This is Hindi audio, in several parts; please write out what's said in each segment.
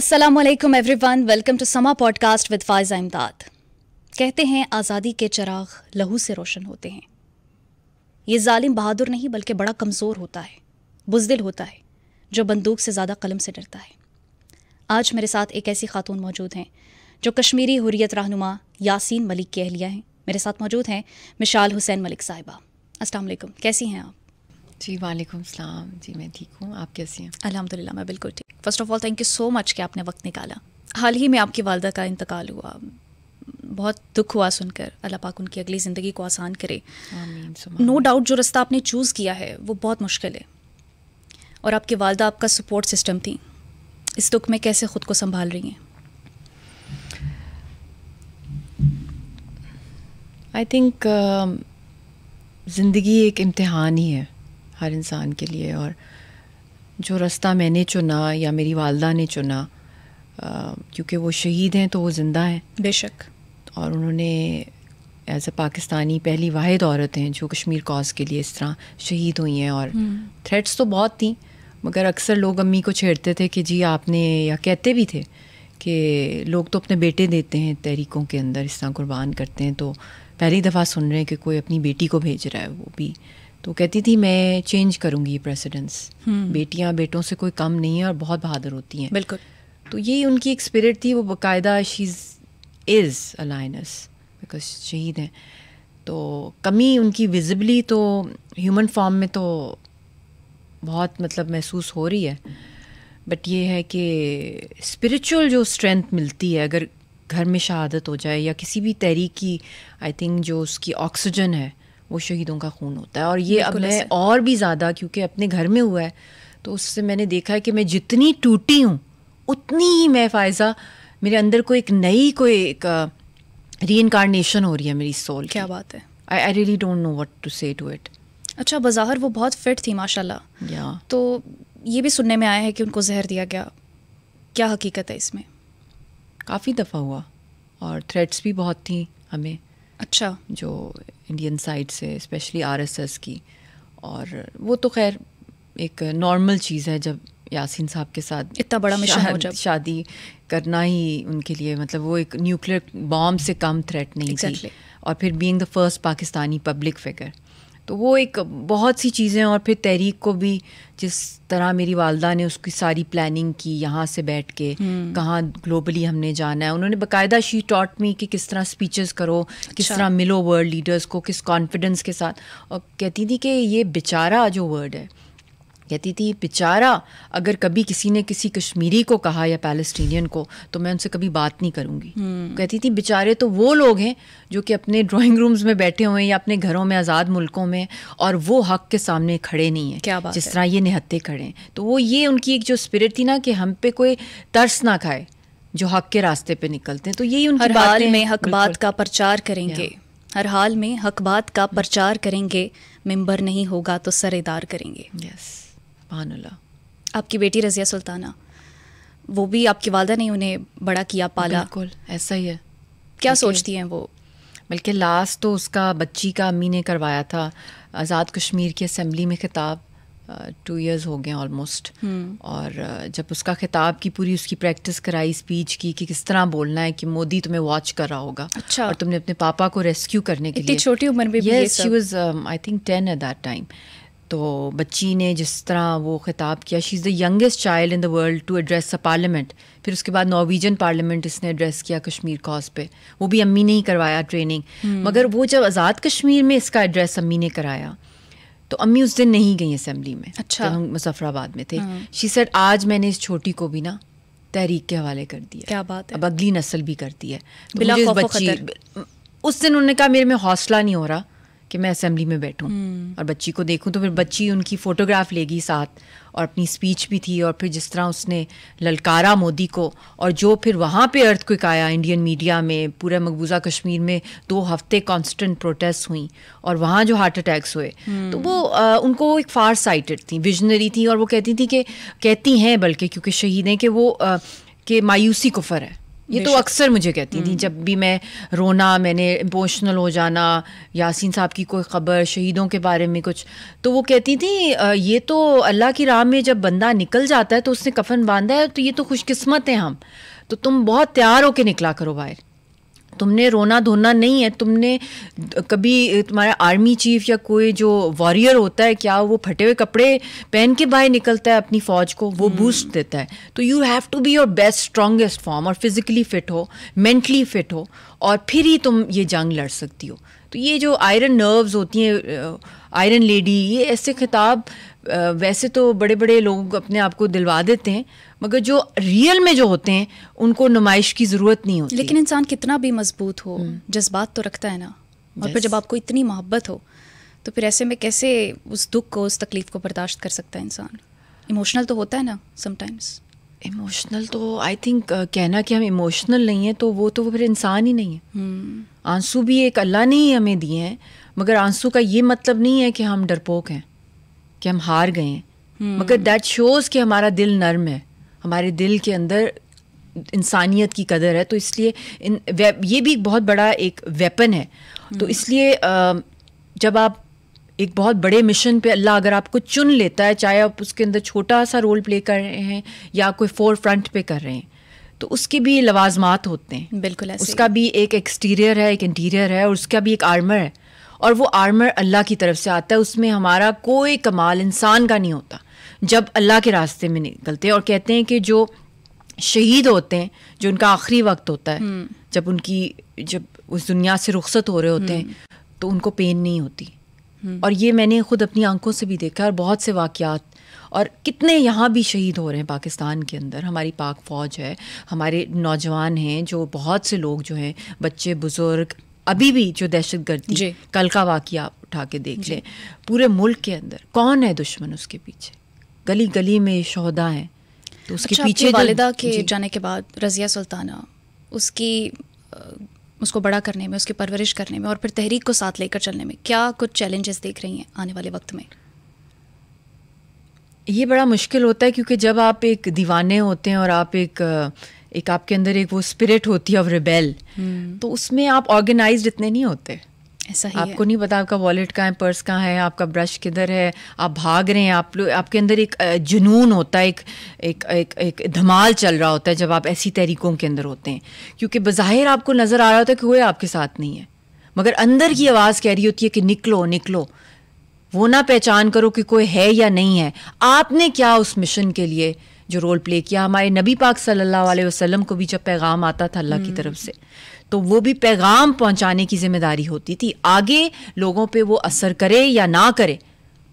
अस्सलामुअलैकुम एवरीवन, वेलकम टू समा पॉडकास्ट विद फायज़ा इमदाद। कहते हैं आज़ादी के चिराग लहू से रोशन होते हैं। ये जालिम बहादुर नहीं बल्कि बड़ा कमज़ोर होता है, बुज़दिल होता है, जो बंदूक से ज़्यादा कलम से डरता है। आज मेरे साथ एक ऐसी खातून मौजूद हैं जो कश्मीरी हुर्रियत रहनुमा यासीन मलिक की अहलिया हैं। मेरे साथ मौजूद हैं मिशाल हुसैन मलिक साहिबा। अस्सलाम वालेकुम, कैसी हैं आप? जी वालेकुम सलाम। जी मैं ठीक हूँ, आप कैसी हैं? अल्हम्दुलिल्लाह, मैं बिल्कुल ठीक। First of all thank you so much कि आपने वक्त निकाला। हाल ही में आपकी वालिदा का इंतकाल हुआ, बहुत दुख हुआ सुनकर। अल्लाह पाक उनकी अगली ज़िंदगी को आसान करे। आमीन। नो डाउट जो रास्ता आपने चूज़ किया है वो बहुत मुश्किल है, और आपकी वालिदा आपका सपोर्ट सिस्टम थी। इस दुख में कैसे ख़ुद को संभाल रही हैं? आई थिंक ज़िंदगी एक इम्तिहान ही है हर इंसान के लिए, और जो रास्ता मैंने चुना या मेरी वालिदा ने चुना, क्योंकि वो शहीद हैं तो वो ज़िंदा हैं बेशक, और उन्होंने एज ए पाकिस्तानी पहली वाहिद औरत हैं जो कश्मीर कॉज के लिए इस तरह शहीद हुई हैं। और थ्रेट्स तो बहुत थी, मगर अक्सर लोग अम्मी को छेड़ते थे कि जी आपने, या कहते भी थे कि लोग तो अपने बेटे देते हैं तहरीकों के अंदर, इस तरह कुर्बान करते हैं, तो पहली दफ़ा सुन रहे हैं कि कोई अपनी बेटी को भेज रहा है, वो भी। तो कहती थी मैं चेंज करूँगी प्रेसिडेंट्स, बेटियाँ बेटों से कोई कम नहीं है और बहुत बहादुर होती हैं। बिल्कुल। तो यही उनकी एक स्पिरिट थी। वो बाकायदा she is a lioness because शहीद हैं, तो कमी उनकी विजिबली तो ह्यूमन फॉर्म में तो बहुत मतलब महसूस हो रही है, बट ये है कि स्पिरिचुअल जो स्ट्रेंथ मिलती है अगर घर में शहादत हो जाए या किसी भी तहरीक की, आई थिंक जो उसकी ऑक्सीजन है वो शहीदों का खून होता है। और ये अब मैं और भी ज़्यादा, क्योंकि अपने घर में हुआ है, तो उससे मैंने देखा है कि मैं जितनी टूटी हूँ उतनी ही मैं फ़ायज़ा, मेरे अंदर कोई एक रीइंकार्नेशन हो रही है मेरी सोल। क्या बात है। I really don't know what to say to it. अच्छा, बज़ाहिर वो बहुत फिट थी माशाल्लाह, तो ये भी सुनने में आया है कि उनको जहर दिया गया, क्या हकीकत है इसमें? काफ़ी दफ़ा हुआ, और थ्रेट्स भी बहुत थी हमें। अच्छा। जो इंडियन साइड से, स्पेशली आरएसएस की, और वो तो खैर एक नॉर्मल चीज़ है जब यासीन साहब के साथ इतना बड़ा मिशन हो, जब शादी करना ही उनके लिए, मतलब वो एक न्यूक्लियर बॉम्ब से कम थ्रेट नहीं थी, और फिर being the first Pakistani public figure, तो वो एक बहुत सी चीज़ें। और फिर तहरीक को भी जिस तरह मेरी वालिदा ने उसकी सारी प्लानिंग की, यहाँ से बैठ के कहाँ ग्लोबली हमने जाना है, उन्होंने बाकायदा शी टॉट मी कि किस तरह स्पीचेस करो, किस तरह मिलो वर्ल्ड लीडर्स को, किस कॉन्फिडेंस के साथ। और कहती थी कि ये बेचारा जो वर्ड है, कहती थी बेचारा अगर कभी किसी ने किसी कश्मीरी को कहा या पैलेस्टीनियन को, तो मैं उनसे कभी बात नहीं करूँगी। कहती थी बेचारे तो वो लोग हैं जो कि अपने ड्राइंग रूम्स में बैठे हुए हैं या अपने घरों में, आज़ाद मुल्कों में, और वो हक़ के सामने खड़े नहीं हैं। क्या बात जिस तरह ये निहत्ते खड़े हैं। तो वो ये उनकी एक जो स्पिरिट थी ना कि हम पे कोई तरस ना खाए जो हक़ के रास्ते पे निकलते हैं। तो यही उनकी बात में हक़ बात का प्रचार करेंगे, हर हाल में हक़ बात का प्रचार करेंगे, मिंबर नहीं होगा तो सरेदार करेंगे। यस, आपकी बेटी रज़िया सुल्ताना, वो भी आपकी वालिदा ने उन्हें बड़ा किया, पाला। बिल्कुल ऐसा ही है। क्या सोचती हैं वो? बल्कि लास्ट तो उसका बच्ची का अम्मी ने करवाया था आज़ाद कश्मीर की असेंबली में खिताब, 2 years हो गए ऑलमोस्ट। और जब उसका खिताब की पूरी उसकी प्रैक्टिस कराई स्पीच की कि किस तरह बोलना है कि मोदी तुम्हें वॉच कर रहा होगा। अच्छा। और तुमने अपने पापा को रेस्क्यू करने के लिए, इतनी छोटी उम्र में भी। Yes, she was I think 10 at that time. तो बच्ची ने जिस तरह वो खिताब किया, she is the youngest child in the world to address a parliament. फिर उसके बाद नॉर्वेजियन पार्लियामेंट इसने एड्रेस किया कश्मीर कॉज पे, वो भी अम्मी ने ही करवाया ट्रेनिंग। मगर वो जब आज़ाद कश्मीर में इसका एड्रेस अम्मी ने कराया, तो अम्मी उस दिन नहीं गई असेंबली में। अच्छा। जब हम मुजफ्फराबाद में थे, शी सेड आज मैंने इस छोटी को भी ना तहरीक के हवाले कर दिया। क्या बात है। अब अगली नस्ल भी करती है। तो मुझे इस बच्ची, उस दिन उन्होंने कहा मेरे में हौसला नहीं हो रहा कि मैं असेंबली में बैठूं और बच्ची को देखूं। तो फिर बच्ची उनकी फ़ोटोग्राफ लेगी साथ, और अपनी स्पीच भी थी, और फिर जिस तरह उसने ललकारा मोदी को, और जो फिर वहाँ पे अर्थक्वेक आया इंडियन मीडिया में, पूरे मकबूजा कश्मीर में 2 हफ्ते कॉन्स्टेंट प्रोटेस्ट हुई, और वहाँ जो हार्ट अटैक्स हुए, तो वो उनको एक फार साइटेड थी, विजनरी थी। और वो कहती थी कि, कहती हैं बल्कि, क्योंकि शहीद हैं, कि वो कि मायूसी कुफर है, ये तो अक्सर मुझे कहती थी, जब भी मैं रोना, मैंने इमोशनल हो जाना, यासीन साहब की कोई ख़बर, शहीदों के बारे में कुछ, तो वो कहती थी ये तो अल्लाह की राह में जब बंदा निकल जाता है तो उसने कफन बांधा है, तो ये तो खुशकिस्मत है हम, तो तुम बहुत तैयार होके निकला करो बाहर, तुमने रोना धोना नहीं है, तुमने कभी, तुम्हारा आर्मी चीफ या कोई जो वॉरियर होता है, क्या वो फटे हुए कपड़े पहन के बाहर निकलता है अपनी फ़ौज को, वो बूस्ट देता है। तो you have to be your best strongest form, और फिज़िकली फ़िट हो, मेंटली फ़िट हो, और फिर ही तुम ये जंग लड़ सकती हो। तो ये जो आयरन नर्व्स होती हैं, आयरन लेडी, ये ऐसे खिताब वैसे तो बड़े बड़े लोग अपने आप को दिलवा देते हैं, मगर जो रियल में जो होते हैं उनको नुमाइश की ज़रूरत नहीं होती। लेकिन इंसान कितना भी मजबूत हो, जज्बात तो रखता है ना, और फिर जब आपको इतनी मोहब्बत हो तो फिर ऐसे में कैसे उस दुख को, उस तकलीफ़ को बर्दाश्त कर सकता है इंसान? इमोशनल तो होता है ना समटाइम्स। इमोशनल तो आई थिंक कहना कि हम इमोशनल नहीं है तो वो फिर इंसान ही नहीं है। आंसू भी एक अल्लाह ने ही हमें दिए हैं, मगर आंसू का ये मतलब नहीं है कि हम डरपोक हैं, कि हम हार गए हैं, मगर दैट शोज़ कि हमारा दिल नर्म है, हमारे दिल के अंदर इंसानियत की कदर है। तो इसलिए ये भी एक बहुत बड़ा एक वेपन है। तो इसलिए जब आप एक बहुत बड़े मिशन पे अल्लाह अगर आपको चुन लेता है, चाहे आप उसके अंदर छोटा सा रोल प्ले कर रहे हैं या कोई फोर फ्रंट पे कर रहे हैं, तो उसके भी लवाजमात होते हैं। बिल्कुल ऐसे उसका भी एक एक्सटीरियर है, एक इंटीरियर है, और उसका भी एक आर्मर है, और वो आर्मर अल्लाह की तरफ से आता है। उसमें हमारा कोई कमाल इंसान का नहीं होता। जब अल्लाह के रास्ते में निकलते हैं, और कहते हैं कि जो शहीद होते हैं, जो उनका आखिरी वक्त होता है, जब उस दुनिया से रुखसत हो रहे होते हैं, तो उनको पेन नहीं होती। और ये मैंने खुद अपनी आंखों से भी देखा, और बहुत से वाक़यात, और कितने यहाँ भी शहीद हो रहे हैं पाकिस्तान के अंदर। हमारी पाक फ़ौज है, हमारे नौजवान हैं, जो बहुत से लोग जो हैं, बच्चे बुज़ुर्ग, अभी भी जो दहशतगर्दी, कल का वाक़या उठा के देख लें, पूरे मुल्क के अंदर कौन है दुश्मन, उसके पीछे गली गली में शोहदा हैं। तो उसके पीछे वालिदा के जाने के बाद रज़िया सुल्ताना, उसको बड़ा करने में, उसकी परवरिश करने में, और फिर तहरीक को साथ लेकर चलने में क्या कुछ चैलेंजेस देख रही हैं आने वाले वक्त में? ये बड़ा मुश्किल होता है, क्योंकि जब आप एक दीवाने होते हैं और आप एक आपके अंदर एक वो स्पिरिट होती है ऑफ रिबेल, तो उसमें आप ऑर्गेनाइज्ड इतने नहीं होते। ऐसा ही आपको नहीं पता आपका वॉलेट कहाँ है, पर्स कहाँ है, आपका ब्रश किधर है, आप भाग रहे हैं, आपके अंदर एक जुनून होता है, एक धमाल चल रहा होता है जब आप ऐसी तहरीकों के अंदर होते हैं, क्योंकि बज़ाहिर आपको नज़र आ रहा होता है कि कोई आपके साथ नहीं है, मगर अंदर की आवाज़ कह रही होती है कि निकलो निकलो। वो ना पहचान करो कि कोई है या नहीं है, आपने क्या उस मिशन के लिए जो रोल प्ले किया। हमारे नबी पाक सल्लल्लाहु अलैहि वसल्लम को भी जब पैगाम आता था अल्लाह की तरफ से, तो वो भी पैगाम पहुंचाने की जिम्मेदारी होती थी। आगे लोगों पे वो असर करे या ना करे,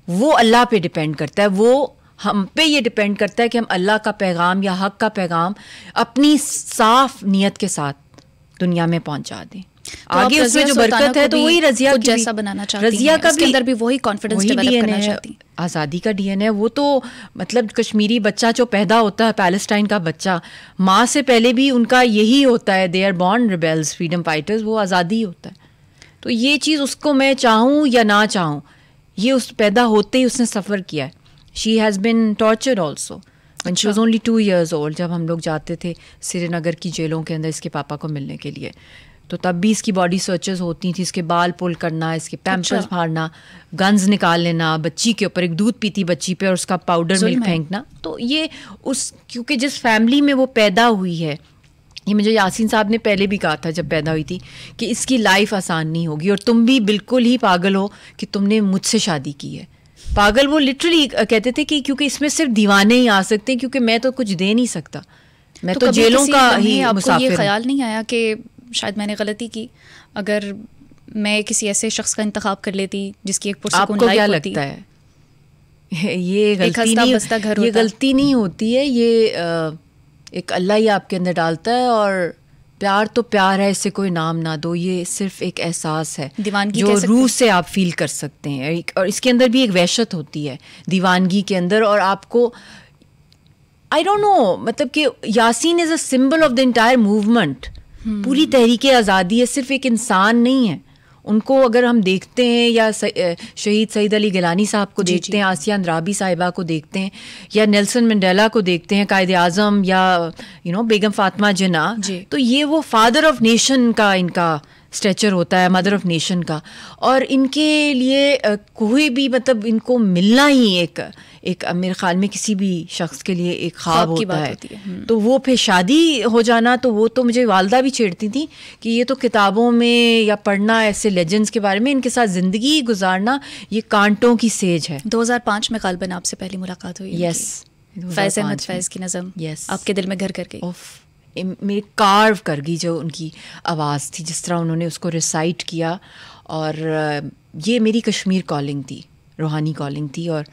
वो अल्लाह पे डिपेंड करता है। वो हम पे ये डिपेंड करता है कि हम अल्लाह का पैगाम या हक का पैगाम अपनी साफ नीयत के साथ दुनिया में पहुंचा दें। तो आगे उसमें जो बरकत है, तो वही रज़िया की जैसा बनाना चाहती हैं, रज़िया का उसके अंदर भी वही कॉन्फिडेंस डेवलप करना चाहती हैं। आज़ादी का डीएनए है वो। तो मतलब कश्मीरी बच्चा जो पैदा होता है, पैलेस्टाइन का बच्चा, माँ से पहले भी उनका यही होता है, they are born rebels, freedom fighters, वो आज़ादी होता है। तो ये चीज़ उसको मैं चाहूँ या ना चाहूँ, ये उस पैदा होते ही उसने सफ़र किया है। She has been tortured also when she was only 2 years old। जब हम लोग जाते थे श्रीनगर की जेलों के अंदर इसके पापा को मिलने के लिए, तो तब भी इसकी बॉडी सर्चेस होती थी, इसके बाल पुल करना, इसके पैम्पर्स फाड़ना, गन्स निकाल लेना बच्ची के ऊपर, एक दूध पीती बच्ची पे, और उसका पाउडर मिल्क फेंकना। तो ये क्योंकि जिस फैमिली में वो पैदा हुई है, ये मुझे यासीन साहब ने पहले भी कहा था जब पैदा हुई थी कि इसकी लाइफ आसान नहीं होगी, और तुम भी बिल्कुल ही पागल हो कि तुमने मुझसे शादी की है। पागल वो लिटरली कहते थे कि क्योंकि इसमें सिर्फ दीवाने ही आ सकते हैं, क्योंकि मैं तो कुछ दे नहीं सकता, मैं तो जेलों का ही मुसाफिर। ये ख्याल नहीं आया कि शायद मैंने गलती की, अगर मैं किसी ऐसे शख्स का इंतखाब कर लेती जिसकी एक पुरसकून लाइफ होती? लगता है ये गलती नहीं, ये गलती नहीं होती है, ये एक अल्लाह ही आपके अंदर डालता है। और प्यार तो प्यार है, इससे कोई नाम ना दो, ये सिर्फ एक एहसास है जो रूह से आप फील कर सकते हैं। और इसके अंदर भी एक वहशत होती है दीवानगी के अंदर। और आपको आई डोंट नो, मतलब कि Yasin is a symbol of the entire movement. पूरी तहरीक आज़ादी है, सिर्फ एक इंसान नहीं है, उनको अगर हम देखते हैं या शहीद सईद अली गिलानी साहब को देखते हैं, आसिया अंद्राबी साहिबा को देखते हैं, या नेल्सन मंडेला को देखते हैं, कायदे आज़म, या बेगम फातिमा जिन्ना, तो ये वो फादर ऑफ नेशन का इनका स्ट्रेचर होता है, मदर ऑफ नेशन का। और इनके लिए कोई भी मतलब इनको मिलना ही एक मेरे ख्याल में किसी भी शख्स के लिए एक ख्वाब होता है। तो वो फिर शादी हो जाना, तो वो तो मुझे वालदा भी छेड़ती थी कि ये तो किताबों में या पढ़ना ऐसे लेजेंड्स के बारे में, इनके साथ ज़िंदगी गुजारना ये कांटों की सेज है। 2005 में गालिबन आपसे पहली मुलाकात हुई। यस, फैज़ अहमद फैज़ की नज़म आपके दिल में घर कर गई। मेरे कार्व कर गई जो उनकी आवाज़ थी, जिस तरह उन्होंने उसको रिसाइट किया। और ये मेरी कश्मीर कॉलिंग थी, रूहानी कॉलिंग थी। और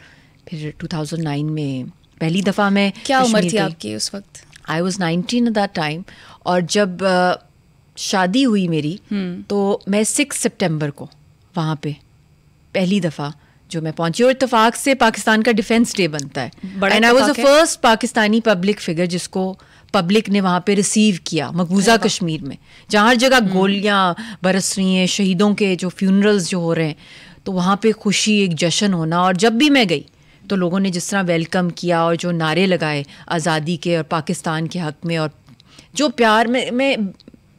फिर 2009 में पहली दफ़ा मैं, क्या उम्र थी आपकी उस वक्त? I was 19 eight that time. और जब शादी हुई मेरी तो मैं 6 सितंबर को वहाँ पे पहली दफ़ा जो मैं पहुंची, और इत्तेफाक से पाकिस्तान का डिफेंस डे बनता है, and I was the first Pakistani public figure जिसको पब्लिक ने वहाँ पे रिसीव किया मकबूजा कश्मीर में, जहाँ हर जगह गोलियाँ बरस रही हैं, शहीदों के जो फ्यूनरल्स जो हो रहे हैं, तो वहाँ पे खुशी, एक जश्न होना। और जब भी मैं गई तो लोगों ने जिस तरह वेलकम किया और जो नारे लगाए आज़ादी के और पाकिस्तान के हक़ में, और जो प्यार में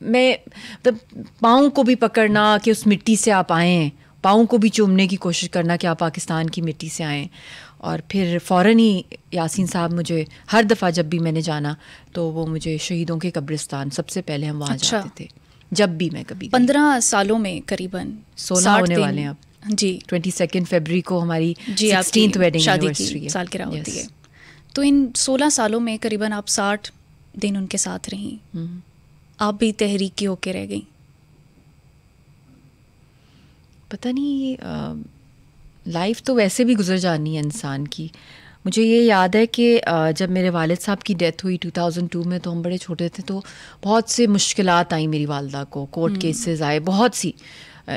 मतलब पाँव को भी पकड़ना कि उस मिट्टी से आप आए हैं, पाँव को भी चूमने की कोशिश करना कि आप पाकिस्तान की मिट्टी से आएँ। और फिर फ़ौरन ही यासीन साहब मुझे हर दफ़ा जब भी मैंने जाना तो वो मुझे शहीदों के कब्रिस्तान सबसे पहले हम वहाँ जाते थे, जब भी मैं कभी। 15 सालों में करीबन 16 होने वाले हैं अब जी। 22 फरवरी को हमारी 16th वेडिंग एनिवर्सरी है, सालगिरह होती है। तो इन 16 सालों में करीबन आप 60 दिन उनके साथ रहीं, आप भी तहरीक की होके रह गई। पता नहीं, लाइफ तो वैसे भी गुजर जानी है इंसान की। मुझे ये याद है कि जब मेरे वालिद साहब की डेथ हुई 2002 में, तो हम बड़े छोटे थे, तो बहुत से मुश्किलात आई मेरी वालदा को, कोर्ट केसेस आए, बहुत सी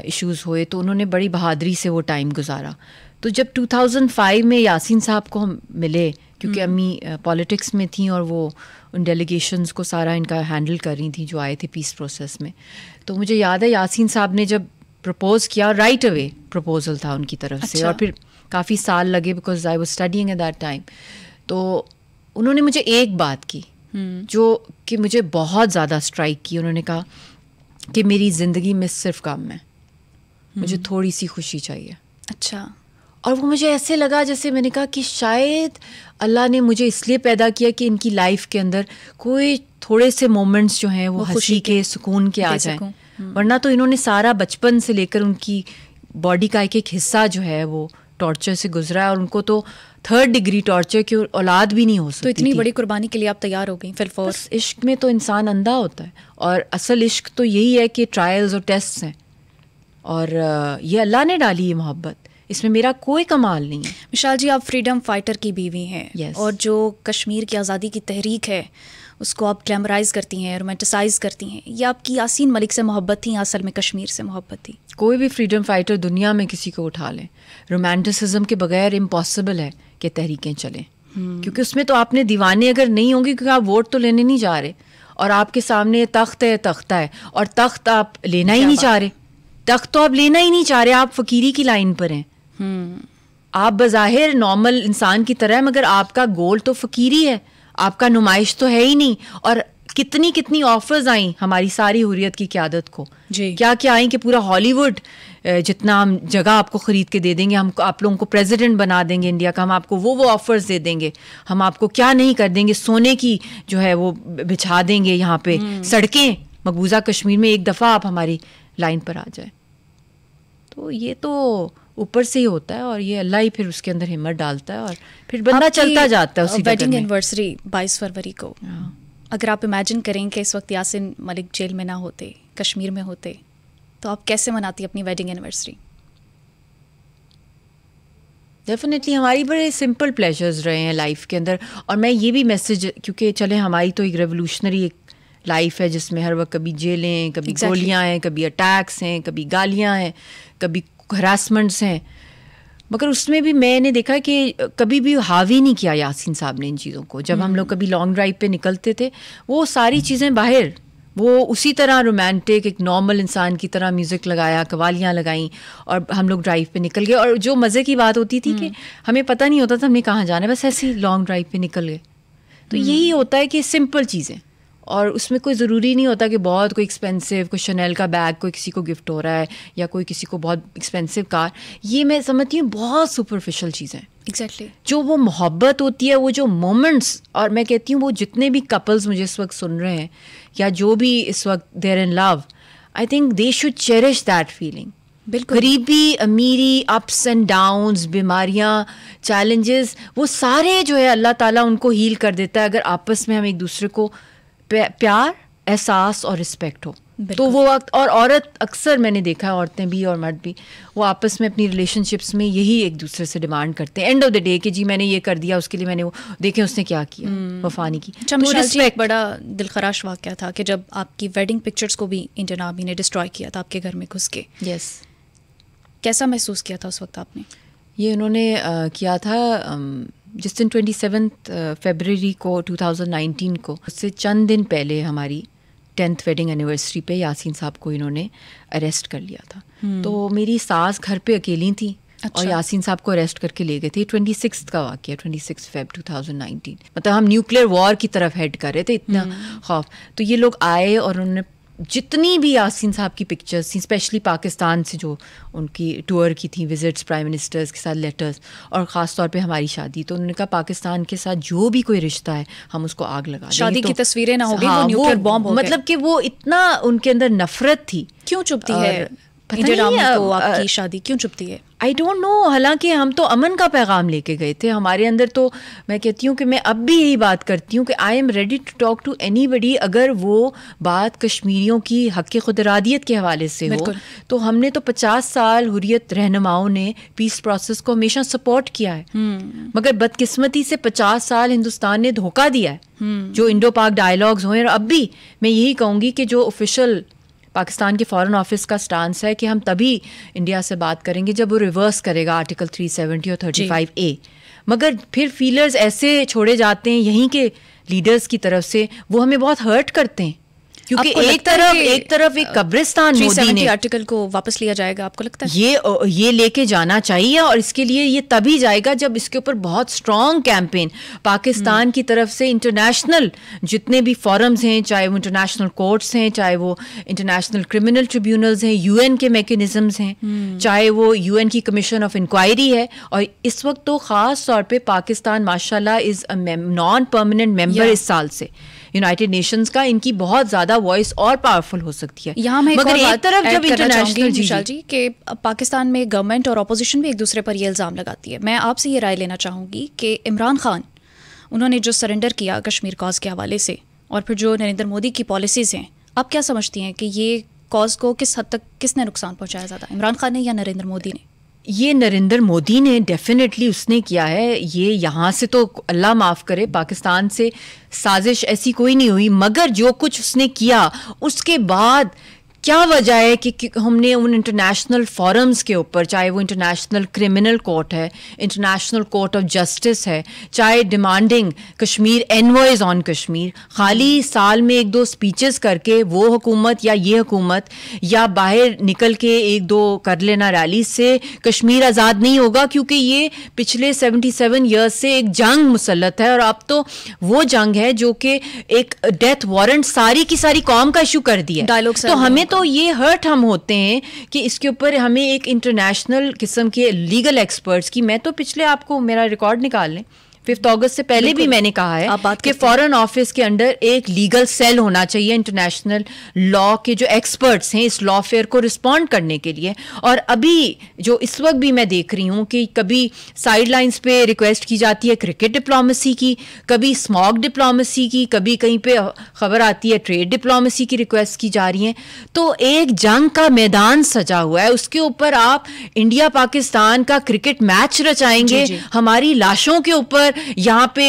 इश्यूज़ हुए, तो उन्होंने बड़ी बहादुरी से वो टाइम गुजारा। तो जब 2005 में यासीन साहब को हम मिले, क्योंकि अम्मी पॉलिटिक्स में थी और वो उन डेलीगेशंस को सारा इनका हैंडल कर रही थी जो आए थे पीस प्रोसेस में, तो मुझे याद है यासीन साहब ने जब प्रपोज़ किया, राइट अवे प्रपोजल था उनकी तरफ से, और फिर काफ़ी साल लगे because I was studying eight that time. तो उन्होंने मुझे एक बात की जो कि मुझे बहुत ज़्यादा स्ट्राइक की। उन्होंने कहा कि मेरी ज़िंदगी में सिर्फ काम है, मुझे थोड़ी सी खुशी चाहिए। अच्छा। और वो मुझे ऐसे लगा जैसे मैंने कहा कि शायद अल्लाह ने मुझे इसलिए पैदा किया कि इनकी लाइफ के अंदर कोई थोड़े से मोमेंट्स जो हैं वो हंसी के, सुकून के आ जाएं, वरना तो इन्होंने सारा बचपन से लेकर उनकी बॉडी का एक हिस्सा जो है वो टॉर्चर से गुजरा है, और उनको तो 3rd डिग्री टॉर्चर की औलाद भी नहीं हो सकती। तो इतनी बड़ी कुर्बानी के लिए आप तैयार हो गई फिर फोर्स? इश्क में तो इंसान अंधा होता है, और असल इश्क तो यही है कि ट्रायल्स और टेस्ट्स हैं, और ये अल्लाह ने डाली है मोहब्बत, इसमें मेरा कोई कमाल नहीं है। मिशाल जी, आप फ्रीडम फाइटर की बीवी हैं, yes. और जो कश्मीर की आज़ादी की तहरीक है उसको आप ग्लैमराइज करती हैं, रोमांटिसाइज करती हैं। ये आपकी यासीन मलिक से मोहब्बत थी या असल में कश्मीर से मोहब्बत थी? कोई भी फ्रीडम फाइटर दुनिया में किसी को उठा लें, रोमांटिसिज्म के बगैर इम्पॉसिबल है कि तहरीकें चलें, क्योंकि उसमें तो आपने दीवाने अगर नहीं होंगे, क्योंकि आप वोट तो लेने नहीं जा रहे, और आपके सामने तख्त है, तख्ता है, और तख्त आप लेना ही नहीं चाह रहे, तख्त तो आप लेना ही नहीं चाह रहे, आप फकीरी की लाइन पर हैं। आप बज़ाहिर नॉर्मल इंसान की तरह, मगर आपका गोल तो फकीरी है, आपका नुमाइश तो है ही नहीं। और कितनी कितनी ऑफर्स आई हमारी सारी हुर्रियत की क़यादत को, क्या क्या आई कि पूरा हॉलीवुड जितना हम जगह आपको ख़रीद के दे देंगे, हम आप लोगों को प्रेसिडेंट बना देंगे इंडिया का, हम आपको वो ऑफर्स दे देंगे, हम आपको क्या नहीं कर देंगे, सोने की जो है वो बिछा देंगे यहाँ पे सड़कें मकबूजा कश्मीर में, एक दफ़ा आप हमारी लाइन पर आ जाए। तो ये तो ऊपर से ही होता है, और ये अल्लाह ही फिर उसके अंदर हिम्मत डालता है, और फिर बंदा चलता जाता है उसी वेडिंग एनिवर्सरी 22 फरवरी को, अगर आप इमेजिन करें कि इस वक्त यासीन मलिक जेल में ना होते, कश्मीर में होते, तो आप कैसे मनाती अपनी वेडिंग एनिवर्सरी? डेफिनेटली हमारी बड़े सिंपल प्लेजर्स रहे हैं लाइफ के अंदर, और मैं ये भी मैसेज, क्योंकि चले हमारी तो एक रेवोल्यूशनरी एक लाइफ है जिसमें हर वक्त कभी जेलें, कभी गोलियां हैं, कभी अटैक्स हैं, कभी गालियां हैं, कभी हरासमेंट्स हैं, मगर उसमें भी मैंने देखा कि कभी भी हावी नहीं किया यासीन साहब ने इन चीज़ों को। जब हम लोग कभी लॉन्ग ड्राइव पे निकलते थे, वो सारी चीज़ें बाहर वो उसी तरह रोमांटिक एक नॉर्मल इंसान की तरह म्यूज़िक लगाया, कवालियाँ लगाई और हम लोग ड्राइव पे निकल गए। और जो मज़े की बात होती थी कि हमें पता नहीं होता था हमने कहाँ जाना है, बस ऐसे ही लॉन्ग ड्राइव पे निकल गए। तो यही होता है कि सिंपल चीज़ें, और उसमें कोई ज़रूरी नहीं होता कि बहुत कोई एक्सपेंसिव, कोई शनेल का बैग कोई किसी को गिफ्ट हो रहा है या कोई किसी को बहुत एक्सपेंसिव कार। ये मैं समझती हूँ बहुत सुपरफिशियल चीज़ें। एग्जैक्टली जो वो मोहब्बत होती है, वो जो मोमेंट्स, और मैं कहती हूँ वो जितने भी कपल्स मुझे इस वक्त सुन रहे हैं या जो भी इस वक्त there in love, I think they should cherish that feeling. बिल्कुल। गरीबी, अमीरी, अप्स एंड डाउन्स, बीमारियाँ, चैलेंजेस, वो सारे जो है अल्लाह ताला उनको हील कर देता है अगर आपस में हम एक दूसरे को प्यार, एहसास और रिस्पेक्ट हो। तो वो वक्त, और औरत अक्सर मैंने देखा है, औरतें भी और मर्द भी, वो आपस में अपनी रिलेशनशिप्स में यही एक दूसरे से डिमांड करते हैं एंड ऑफ द डे कि जी मैंने ये कर दिया, उसके लिए मैंने वो देखें उसने क्या किया, वफा नहीं की। तो एक बड़ा दिलखराश वाक़या था कि जब आपकी वेडिंग पिक्चर्स को भी इंडियन आर्मी ने डिस्ट्रॉय किया था आपके घर में घुस के। यस। कैसा महसूस किया था उस वक्त आपने? ये उन्होंने किया था जिस दिन 27 फरवरी को 2019 को, उससे चंद दिन पहले हमारी 10th वेडिंग एनिवर्सरी पे यासीन साहब को इन्होंने अरेस्ट कर लिया था। तो मेरी सास घर पे अकेली थी। अच्छा। और यासीन साहब को अरेस्ट करके ले गए थे। 26 का वाक़या, 26 फेब 2019। मतलब हम न्यूक्लियर वॉर की तरफ हेड कर रहे थे, इतना खौफ। तो ये लोग आए और उन्होंने जितनी भी यासीन साहब की पिक्चर्स थी, स्पेशली पाकिस्तान से जो उनकी टूर की थी, विजिट्स प्राइम मिनिस्टर्स के साथ, लेटर्स, और ख़ास तौर पे हमारी शादी, तो उन्होंने कहा पाकिस्तान के साथ जो भी कोई रिश्ता है हम उसको आग लगा देंगे। शादी की तस्वीरें ना होगी, हाँ, वो न्यूक्लियर बॉम्ब हो गए। मतलब कि वो इतना उनके अंदर नफरत थी। क्यों चुपती है इंडियन आर्मी को आपकी शादी, क्यों चुपती है? I don't know. हालांकि हम तो अमन का पैगाम लेके गए थे। हमारे अंदर तो, मैं कहती हूँ कि मैं अब भी यही बात करती हूँ कि I am ready to talk to anybody. अगर वो बात कश्मीरियों की हक़ खुदरादियत के हवाले से हो, तो हमने तो 50 साल हुर्रियत रहनुमाओं ने पीस प्रोसेस को हमेशा सपोर्ट किया है। मगर बदकिस्मती से 50 साल हिंदुस्तान ने धोखा दिया है। जो इंडो पाक डायलॉग्स हुए, और अब भी मैं यही कहूँगी कि जो ऑफिशियल पाकिस्तान के फॉरेन ऑफिस का स्टांस है कि हम तभी इंडिया से बात करेंगे जब वो रिवर्स करेगा आर्टिकल 370 और 35A। मगर फिर फीलर्स ऐसे छोड़े जाते हैं यहीं के लीडर्स की तरफ से, वो हमें बहुत हर्ट करते हैं, क्योंकि एक तरफ एक कब्रिस्तान मोदी ने आर्टिकल को वापस लिया जाएगा। आपको लगता है ये लेके जाना चाहिए? और इसके लिए ये तभी जाएगा जब इसके ऊपर बहुत स्ट्रॉन्ग कैंपेन पाकिस्तान की तरफ से, इंटरनेशनल जितने भी फॉरम्स हैं, चाहे वो इंटरनेशनल कोर्ट्स हैं, चाहे वो इंटरनेशनल क्रिमिनल ट्रिब्यूनल्स हैं, UN के मैकेनिज्म्स हैं, चाहे वो UN की कमीशन ऑफ इंक्वायरी है। और इस वक्त तो ख़ास तौर पर पाकिस्तान माशाल्लाह is a non permanent member इस साल से यूनाइटेड नेशंस का। इनकी बहुत ज़्यादा वॉइस और पावरफुल हो सकती है। यहाँ मैं मगर एक तरफ जब इंटरनेशनल जी कि पाकिस्तान में गवर्नमेंट और अपोजिशन भी एक दूसरे पर ये इल्ज़ाम लगाती है। मैं आपसे ये राय लेना चाहूँगी कि इमरान खान, उन्होंने जो सरेंडर किया कश्मीर कॉज के हवाले से, और फिर जो नरेंद्र मोदी की पॉलिसीज़ हैं, आप क्या समझती हैं कि ये कॉज को किस हद तक किसने नुकसान पहुँचाया ज़्यादा, इमरान खान ने या नरेंद्र मोदी ने? ये नरेंद्र मोदी ने डेफिनेटली उसने किया है। ये यहाँ से तो अल्लाह माफ़ करे, पाकिस्तान से साजिश ऐसी कोई नहीं हुई, मगर जो कुछ उसने किया उसके बाद क्या वजह है कि हमने उन इंटरनेशनल फॉरम्स के ऊपर, चाहे वो इंटरनेशनल क्रिमिनल कोर्ट है, इंटरनेशनल कोर्ट ऑफ जस्टिस है, चाहे demanding Kashmir envoys on Kashmir, खाली साल में 1-2 स्पीचेस करके वो हुकूमत या ये हुकूमत या बाहर निकल के 1-2 कर लेना रैली से कश्मीर आज़ाद नहीं होगा। क्योंकि ये पिछले 77 ईयर्स से एक जंग मुसल्लत है, और अब तो वो जंग है जो कि एक डेथ वारंट सारी की सारी कौम का इशू कर दिया। तो हमें तो ये हर्ट हम होते हैं कि इसके ऊपर हमें एक इंटरनेशनल किस्म के लीगल एक्सपर्ट्स की, मैं तो पिछले, आपको मेरा रिकॉर्ड निकाल लें, 5 अगस्त से पहले भी मैंने कहा है कि फॉरेन ऑफिस के अंदर एक लीगल सेल होना चाहिए इंटरनेशनल लॉ के जो एक्सपर्ट्स हैं इस लॉ फेयर को रिस्पॉन्ड करने के लिए। और अभी जो इस वक्त भी मैं देख रही हूँ कि कभी साइडलाइंस पे रिक्वेस्ट की जाती है क्रिकेट डिप्लोमेसी की, कभी स्मॉग डिप्लोमेसी की, कभी कहीं पे खबर आती है ट्रेड डिप्लोमेसी की रिक्वेस्ट की जा रही हैं। तो एक जंग का मैदान सजा हुआ है, उसके ऊपर आप इंडिया पाकिस्तान का क्रिकेट मैच रचाएंगे, हमारी लाशों के ऊपर यहाँ पे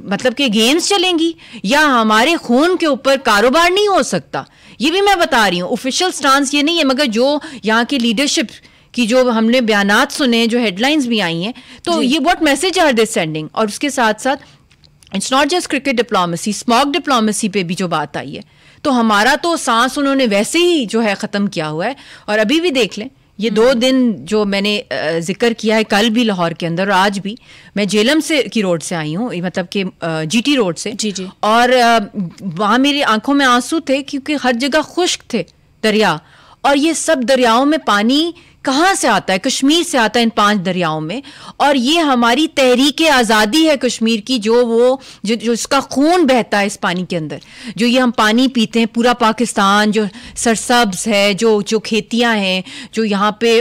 मतलब कि गेम्स चलेंगी, या हमारे खून के ऊपर कारोबार नहीं हो सकता। ये भी मैं बता रही हूँ, ऑफिशियल स्टांस ये नहीं है, मगर जो यहाँ की लीडरशिप की जो हमने बयानात सुने, जो हेडलाइंस भी आई हैं, तो ये what message are they sending. और उसके साथ साथ it's not just cricket diplomacy, smog diplomacy पे भी जो बात आई है, तो हमारा तो सांस उन्होंने वैसे ही जो है ख़त्म किया हुआ है। और अभी भी देख लें, ये 2 दिन जो मैंने जिक्र किया है, कल भी लाहौर के अंदर और आज भी, मैं जेलम से की रोड से आई हूँ, मतलब कि GT रोड से। जी। और वहाँ मेरी आंखों में आंसू थे क्योंकि हर जगह खुश्क थे दरिया, और ये सब दरियाओं में पानी कहाँ से आता है? कश्मीर से आता है, इन 5 दरियाओं में। और ये हमारी तहरीक आज़ादी है कश्मीर की, जो इसका खून बहता है इस पानी के अंदर, जो ये हम पानी पीते हैं। पूरा पाकिस्तान जो सरसब्ज है, जो खेतियाँ हैं, जो यहाँ पे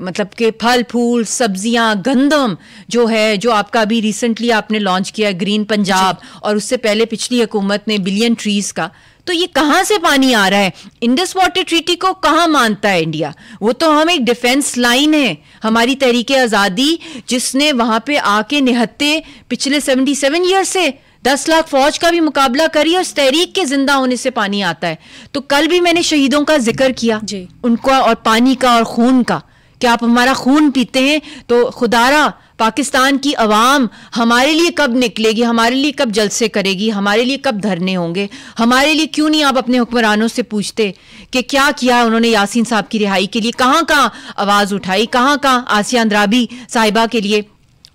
मतलब के फल फूल सब्जियाँ, गंदम जो है, जो आपका अभी रिसेंटली आपने लॉन्च किया ग्रीन पंजाब, और उससे पहले पिछली हुकूमत ने बिलियन ट्रीज का। तो ये कहाँ से पानी आ रहा है? इंडस वाटर ट्रीटी को कहाँ मानता है इंडिया? वो तो हम एक डिफेंस लाइन है हमारी तहरीक आज़ादी, जिसने वहाँ पे आके निहत्ते पिछले 77 ईयर से 10 लाख फौज का भी मुकाबला करी, और उस तहरीक के जिंदा होने से पानी आता है। तो कल भी मैंने शहीदों का जिक्र किया, उनका और पानी का और खून का, कि आप हमारा खून पीते हैं तो खुदारा पाकिस्तान की अवाम हमारे लिए कब निकलेगी, हमारे लिए कब जलसे करेगी, हमारे लिए कब धरने होंगे, हमारे लिए क्यों नहीं आप अपने हुक्मरानों से पूछते कि क्या किया उन्होंने यासीन साहब की रिहाई के लिए, कहाँ कहाँ आवाज़ उठाई, कहाँ कहाँ आसिया अंद्राबी साहिबा के लिए,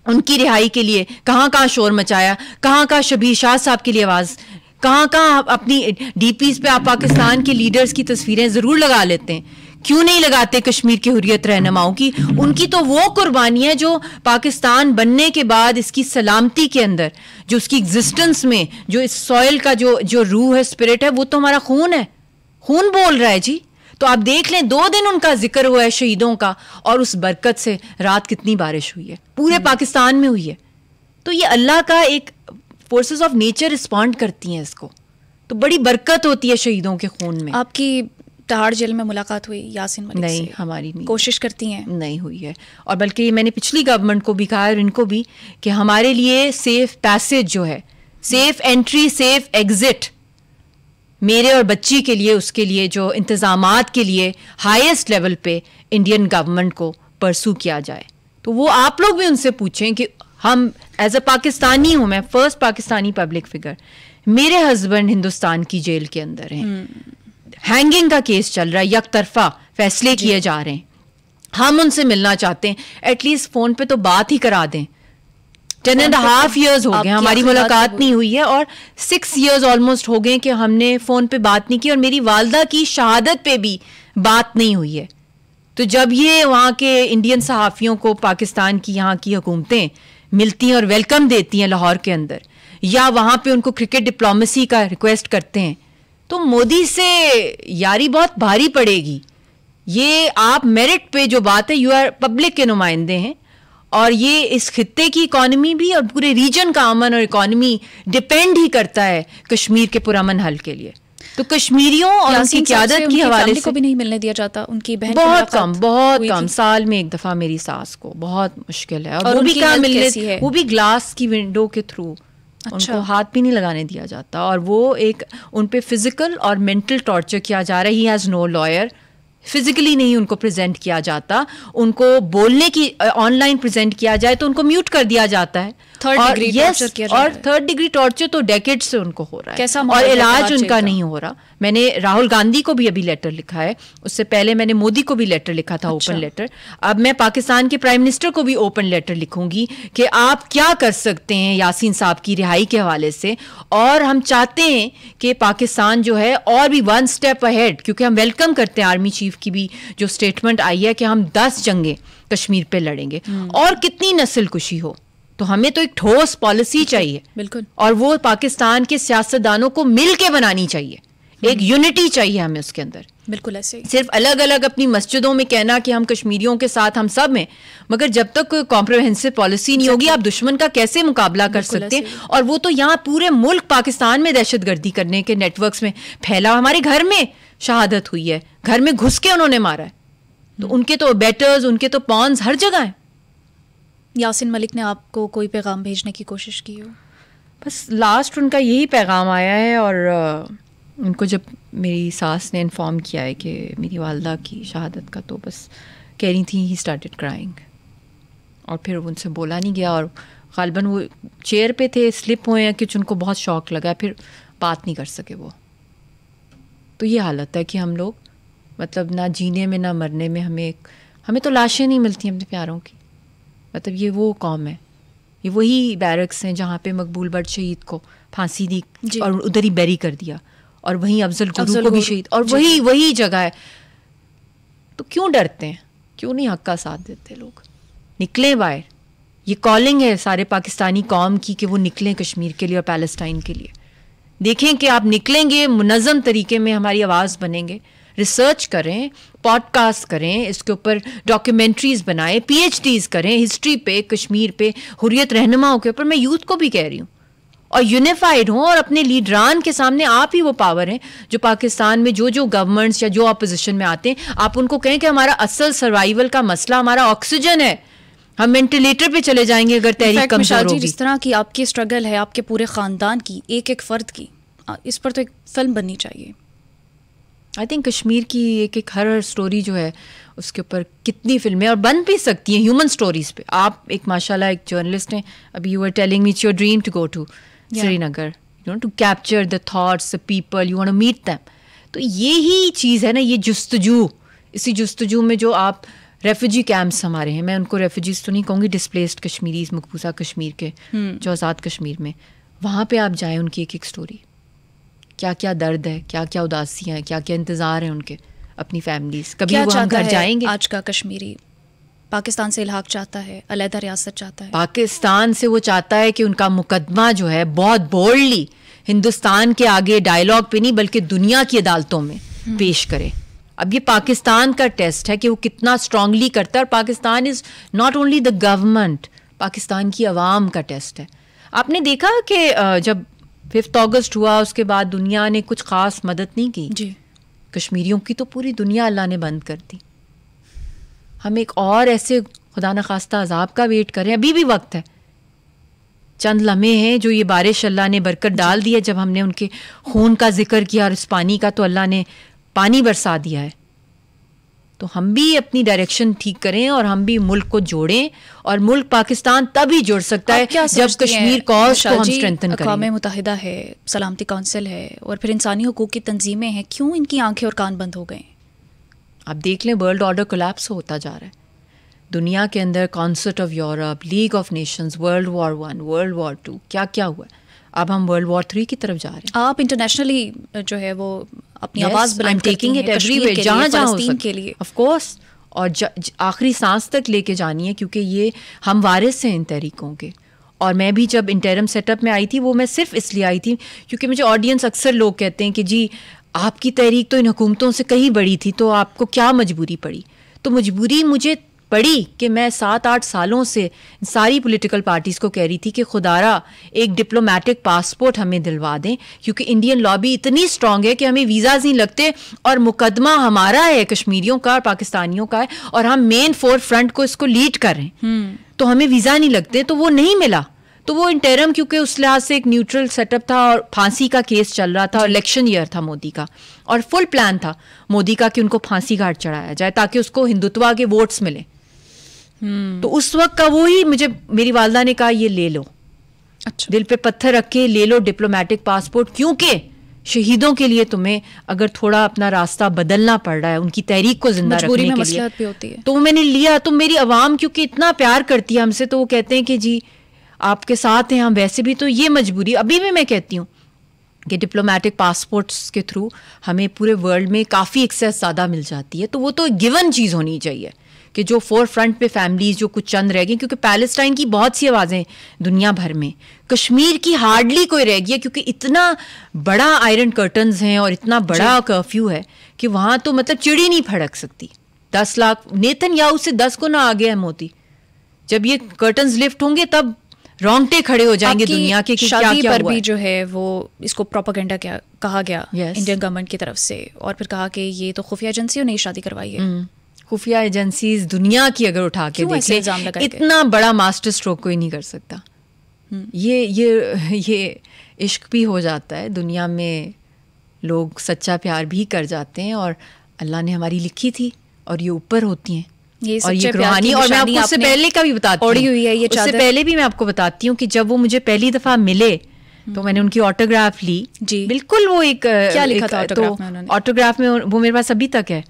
उनकी रिहाई के लिए कहाँ कहाँ शोर मचाया, कहाँ कहाँ शबीर शाह साहब के लिए आवाज़, कहाँ कहाँ अपनी DPs पे आप पाकिस्तान के लीडर्स की तस्वीरें ज़रूर लगा लेते हैं, क्यों नहीं लगाते कश्मीर के हुर्रियत रहनुमाओं की? उनकी तो वो कुर्बानी है जो पाकिस्तान बनने के बाद इसकी सलामती के अंदर, जो उसकी एग्जिस्टेंस में, जो इस सॉइल का जो रूह है, स्पिरिट है, वो तो हमारा खून है, खून बोल रहा है जी। तो आप देख लें, 2 दिन उनका जिक्र हुआ है शहीदों का, और उस बरकत से रात कितनी बारिश हुई है, पूरे पाकिस्तान में हुई है। तो ये अल्लाह का एक फोर्सेस ऑफ नेचर रिस्पॉन्ड करती हैं इसको, तो बड़ी बरकत होती है शहीदों के खून में। आपकी तिहाड़ जेल में मुलाकात हुई यासीन मलिक नहीं, से? हमारी नहीं, कोशिश करती हैं, नहीं हुई है। और बल्कि मैंने पिछली गवर्नमेंट को भी कहा और इनको भी कि हमारे लिए सेफ पैसेज जो है, सेफ एंट्री, सेफ एग्जिट, मेरे और बच्ची के लिए, उसके लिए जो इंतजामात के लिए हाईएस्ट लेवल पे इंडियन गवर्नमेंट को परसू किया जाए। तो वो आप लोग भी उनसे पूछें कि हम एज अ पाकिस्तानी हूँ, मैं फर्स्ट पाकिस्तानी पब्लिक फिगर, मेरे हस्बैंड हिंदुस्तान की जेल के अंदर हैं, हैंगिंग का केस चल रहा है, एक तरफा फैसले किए जा रहे हैं, हम उनसे मिलना चाहते हैं, एटलीस्ट फोन पे तो बात ही करा दें। 10.5 years हो गए हमारी मुलाकात नहीं हुई है, और 6 years ऑलमोस्ट हो गए कि हमने फोन पे बात नहीं की, और मेरी वालदा की शहादत पे भी बात नहीं हुई है। तो जब ये वहाँ के इंडियन सहाफ़ियों को पाकिस्तान की यहाँ की हुकूमतें मिलती हैं और वेलकम देती हैं लाहौर के अंदर, या वहाँ पे उनको क्रिकेट डिप्लोमेसी का रिक्वेस्ट करते हैं, तो मोदी से यारी बहुत भारी पड़ेगी। ये आप मेरिट पे जो बात है, यू आर पब्लिक के नुमाइंदे हैं, और ये इस खित्ते की इकॉनमी भी और पूरे रीजन का अमन और इकॉनमी डिपेंड ही करता है कश्मीर के पुरअमन हल के लिए। तो कश्मीरियों और उनकी क़यादत की हवाले से को भी नहीं मिलने दिया जाता, उनकी बहन बहुत कम, साल में एक दफ़ा मेरी सास को, बहुत मुश्किल है, और वो भी कहाँ मिलने, वो भी ग्लास की विंडो के थ्रू। अच्छा। उनको हाथ भी नहीं लगाने दिया जाता, और वो एक उन पे फिजिकल और मेंटल टॉर्चर किया जा रहा है। He has no lawyer, physically नहीं उनको प्रेजेंट किया जाता, उनको बोलने की ऑनलाइन प्रेजेंट किया जाए तो उनको म्यूट कर दिया जाता है। थर्ड डिग्री टॉर्चर तो डेकेड से उनको हो रहा है, और इलाज उनका नहीं हो रहा। मैंने राहुल गांधी को भी अभी लेटर लिखा है, उससे पहले मैंने मोदी को भी लेटर लिखा था, ओपन लेटर। अब मैं पाकिस्तान के प्राइम मिनिस्टर को भी ओपन लेटर लिखूंगी कि आप क्या कर सकते हैं यासीन साहब की रिहाई के हवाले से, और हम चाहते हैं कि पाकिस्तान जो है और भी 1 स्टेप अहेड, क्योंकि हम वेलकम करते हैं आर्मी चीफ की भी जो स्टेटमेंट आई है कि हम 10 जंगें कश्मीर पे लड़ेंगे, और कितनी नस्ल कुशी हो, तो हमें तो एक ठोस पॉलिसी चाहिए, बिल्कुल, और वो पाकिस्तान के सियासतदानों को मिल के बनानी चाहिए, एक यूनिटी चाहिए हमें उसके अंदर। बिल्कुल ऐसे ही। सिर्फ अलग अलग अपनी मस्जिदों में कहना कि हम कश्मीरियों के साथ, हम सब में, मगर जब तक कोई कॉम्प्रिहेंसिव पॉलिसी नहीं होगी, आप दुश्मन का कैसे मुकाबला कर सकते हैं? और वो तो यहाँ पूरे मुल्क पाकिस्तान में दहशतगर्दी करने के नेटवर्क्स में फैला। हमारे घर में शहादत हुई है, घर में घुस के उन्होंने मारा है, तो उनके तो बेटर्स, उनके तो पॉन्स हर जगह है। यासीन मलिक ने आपको कोई पैगाम भेजने की कोशिश की हो? बस लास्ट उनका यही पैगाम आया है, और उनको जब मेरी सास ने इन्फॉर्म किया है कि मेरी वालदा की शहादत का, तो बस कह रही थी ही स्टार्टेड क्राइंग, और फिर उनसे बोला नहीं गया, और ग़ालिबन वो चेयर पे थे, स्लिप हुए हैं, कि उनको बहुत शौक लगा, फिर बात नहीं कर सके वो। तो ये हालत है कि हम लोग मतलब ना जीने में ना मरने में, हमें तो लाशें नहीं मिलती अपने प्यारों की। मतलब ये वो कौम है, ये वही बैरक्स हैं जहाँ पे मकबूल बट शहीद को फांसी दी और उधर ही बैरी कर दिया, और वहीं अफजल गुरु को भी शहीद, और वही जगह है। तो क्यों डरते हैं, क्यों नहीं हक का साथ देते लोग? निकले बाहर, ये कॉलिंग है सारे पाकिस्तानी कौम की कि वो निकलें कश्मीर के लिए और पैलेस्टाइन के लिए। देखें कि आप निकलेंगे, मुनज़्ज़म तरीके में हमारी आवाज़ बनेंगे, रिसर्च करें, पॉडकास्ट करें, इसके ऊपर डॉक्यूमेंट्रीज बनाएं, PhDs करें हिस्ट्री पे, कश्मीर पे, हुर्रियत रहनुमाओं के ऊपर। मैं यूथ को भी कह रही हूँ, और यूनिफाइड हों, और अपने लीडरान के सामने आप ही वो पावर हैं जो पाकिस्तान में जो गवर्नमेंट्स या जो अपोजिशन में आते हैं, आप उनको कहें कि हमारा असल सर्वाइवल का मसला हमारा ऑक्सीजन है, हम वेंटिलेटर पे चले जाएंगे अगर तहरीक कमजोर होगी। जिस तरह की आपकी स्ट्रगल है, आपके पूरे ख़ानदान की, एक एक फ़र्द की, इस पर तो एक फ़िल्म बननी चाहिए। आई थिंक कश्मीर की एक हर स्टोरी जो है उसके ऊपर कितनी फिल्में और बन भी सकती हैं ह्यूमन स्टोरीज पे। आप एक माशाल्लाह एक जर्नलिस्ट हैं, अभी you are telling me it's your dream to go to Srinagar, you know, to capture the thoughts, the people, you want to meet them. तो ये ही चीज़ है ना, ये जुस्तजू, इसी जुस्तजू में जो आप रेफ्यूजी कैंप्स हमारे हैं, मैं उनको रेफ्यूजीज तो नहीं कहूँगी, डिस्प्लेस्ड कश्मीरीज मकबूजा कश्मीर के जो आज़ाद कश्मीर में, वहाँ पे आप जाएं, उनकी एक एक स्टोरी, क्या क्या दर्द है, क्या क्या उदासियाँ हैं, क्या क्या इंतज़ार हैं उनके अपनी फैमिलीज। कभी वो हम घर जाएंगे? आज का कश्मीरी पाकिस्तान से इल्हाक चाहता है, अलहदा रियासत चाहता है, पाकिस्तान से वो चाहता है कि उनका मुकदमा जो है बहुत बोल्डली हिंदुस्तान के आगे डायलॉग पे नहीं बल्कि दुनिया की अदालतों में पेश करे। अब ये पाकिस्तान का टेस्ट है कि वो कितना स्ट्रांगली करता है, और Pakistan is not only the government, Pakistan की आवाम का टेस्ट है। आपने देखा कि जब 5 अगस्त हुआ उसके बाद दुनिया ने कुछ खास मदद नहीं की जी। कश्मीरियों की तो पूरी दुनिया अल्लाह ने बंद कर दी। हम एक और ऐसे खुदा न खास्ता अजाब का वेट करें, अभी भी वक्त है, चंद लम्हे हैं जो ये बारिश अल्लाह ने बरकत डाल दी है। जब हमने उनके खून का जिक्र किया और इस पानी का, तो अल्लाह ने पानी बरसा दिया है। तो हम भी अपनी डायरेक्शन ठीक करें और हम भी मुल्क को जोड़ें, और मुल्क पाकिस्तान तभी जुड़ सकता है जब कश्मीर कॉज को हम स्ट्रेंथन करें। अक़वाम मुत्तहिदा है, सलामती काउंसिल है, और फिर इंसानी हुकूक की तंजीमें हैं, क्यों इनकी आंखें और कान बंद हो गए? आप देख लें, वर्ल्ड ऑर्डर कोलैप्स होता जा रहा है दुनिया के अंदर। Concert of Europe, league of Nations, World War I, World War II, क्या क्या हुआ। अब हम World War III की तरफ जा रहे हैं। आप इंटरनेशनली जो है वो अपनी आवाज़ बुलंद टेकिंग इट एवरीवेयर, जहाँ जहाँ हो के लिए, ऑफ कोर्स, और आखिरी सांस तक लेके जानी है, क्योंकि ये हम वारिस हैं इन तहरीकों के। और मैं भी जब इंटरम सेटअप में आई थी, वो मैं सिर्फ इसलिए आई थी क्योंकि मुझे ऑडियंस अक्सर लोग कहते हैं कि जी आपकी तहरीक तो इन हुकूमतों से कहीं बड़ी थी, तो आपको क्या मजबूरी पड़ी? तो मजबूरी मुझे पड़ी कि मैं 7-8 सालों से सारी पॉलिटिकल पार्टीज़ को कह रही थी कि खुदारा एक डिप्लोमेटिक पासपोर्ट हमें दिलवा दें, क्योंकि इंडियन लॉबी इतनी स्ट्रांग है कि हमें वीज़ाज़ नहीं लगते, और मुकदमा हमारा है, कश्मीरियों का और पाकिस्तानियों का है, और हम मेन फोर फ्रंट को इसको लीड कर रहे हैं, तो हमें वीज़ा नहीं लगते। तो वो नहीं मिला। तो वो इंटरम, क्योंकि उस लिहाज से एक न्यूट्रल सेटअप था, और फांसी का केस चल रहा था, और इलेक्शन ईयर था मोदी का, और फुल प्लान था मोदी का कि उनको फांसी घाट चढ़ाया जाए ताकि उसको हिंदुत्वा के वोट्स मिले। तो उस वक्त का वो ही मुझे मेरी वालदा ने कहा, ये ले लो, अच्छा, दिल पे पत्थर रख के ले लो डिप्लोमेटिक पासपोर्ट, क्योंकि शहीदों के लिए तुम्हें अगर थोड़ा अपना रास्ता बदलना पड़ रहा है, उनकी तहरीक को जिंदा रखने के लिए, भी होती है। तो मैंने लिया। तो मेरी आवाम क्योंकि इतना प्यार करती है हमसे, तो वो कहते हैं कि जी आपके साथ हैं हम। वैसे भी तो ये मजबूरी, अभी भी मैं कहती हूँ कि डिप्लोमेटिक पासपोर्ट्स के थ्रू हमें पूरे वर्ल्ड में काफ़ी एक्सेस ज़्यादा मिल जाती है। तो वो तो गिवन चीज़ होनी चाहिए कि जो फोर फ्रंट पे फैमिलीज जो कुछ चंद रह गई, क्योंकि पैलेस्टाइन की बहुत सी आवाज़ें दुनिया भर में, कश्मीर की हार्डली कोई रह गई है, क्योंकि इतना बड़ा आयरन कर्टन्स हैं और इतना बड़ा कर्फ्यू है कि वहाँ तो मतलब चिड़ी नहीं फड़क सकती। 10 लाख नेतन्याहू से 10 गुना आगे है मोदी। जब ये कर्टन्स लिफ्ट होंगे तब रोंगटे खड़े हो जाएंगे दुनिया के कि शादी क्या पर हुआ भी है। जो है वो इसको प्रोपेगेंडा क्या कहा गया इंडियन गवर्नमेंट की तरफ से, और फिर कहा कि ये तो खुफिया एजेंसियों ने शादी करवाई है। खुफिया एजेंसीज दुनिया की अगर उठा के देख ले, इतना बड़ा मास्टर स्ट्रोक कोई नहीं कर सकता। ये इश्क भी हो जाता है दुनिया में, लोग सच्चा प्यार भी कर जाते हैं, और अल्लाह ने हमारी लिखी थी और ये ऊपर होती हैं। और ये रूहानी, और मैं आपको उससे पहले का भी बताती हूँ, उससे पहले भी मैं आपको बताती हूँ कि जब वो मुझे पहली दफ़ा मिले तो मैंने उनकी ऑटोग्राफ ली जी। बिल्कुल वो एक क्या लिखा था ऑटोग्राफ में उन्होंने? ऑटोग्राफ में वो मेरे पास अभी तक है।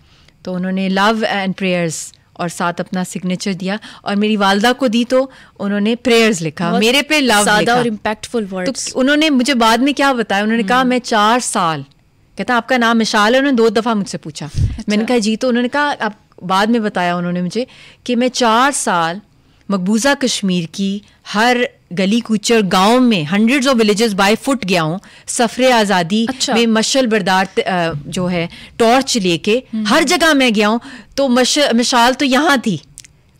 तो उन्होंने लव एंड प्रेयर्स और साथ अपना सिग्नेचर दिया, और मेरी वालदा को दी तो उन्होंने प्रेयर्स लिखा, मेरे पे लव सादा लिखा और इम्पैक्टफुल वर्ड्स। तो उन्होंने मुझे बाद में क्या बताया, उन्होंने कहा मैं 4 साल, कहता आपका नाम मिशाल है, उन्होंने 2 दफ़ा मुझसे पूछा। मैंने कहा जी, तो उन्होंने कहा आप बाद में बताया उन्होंने मुझे कि मैं 4 साल मकबूजा कश्मीर की हर गली कूचर गांव में hundreds of villages by foot गया हूँ, सफरे आज़ादी में मशल बरदार जो है टॉर्च लेके हर जगह मैं गया हूँ, तो मिसाल तो यहाँ थी,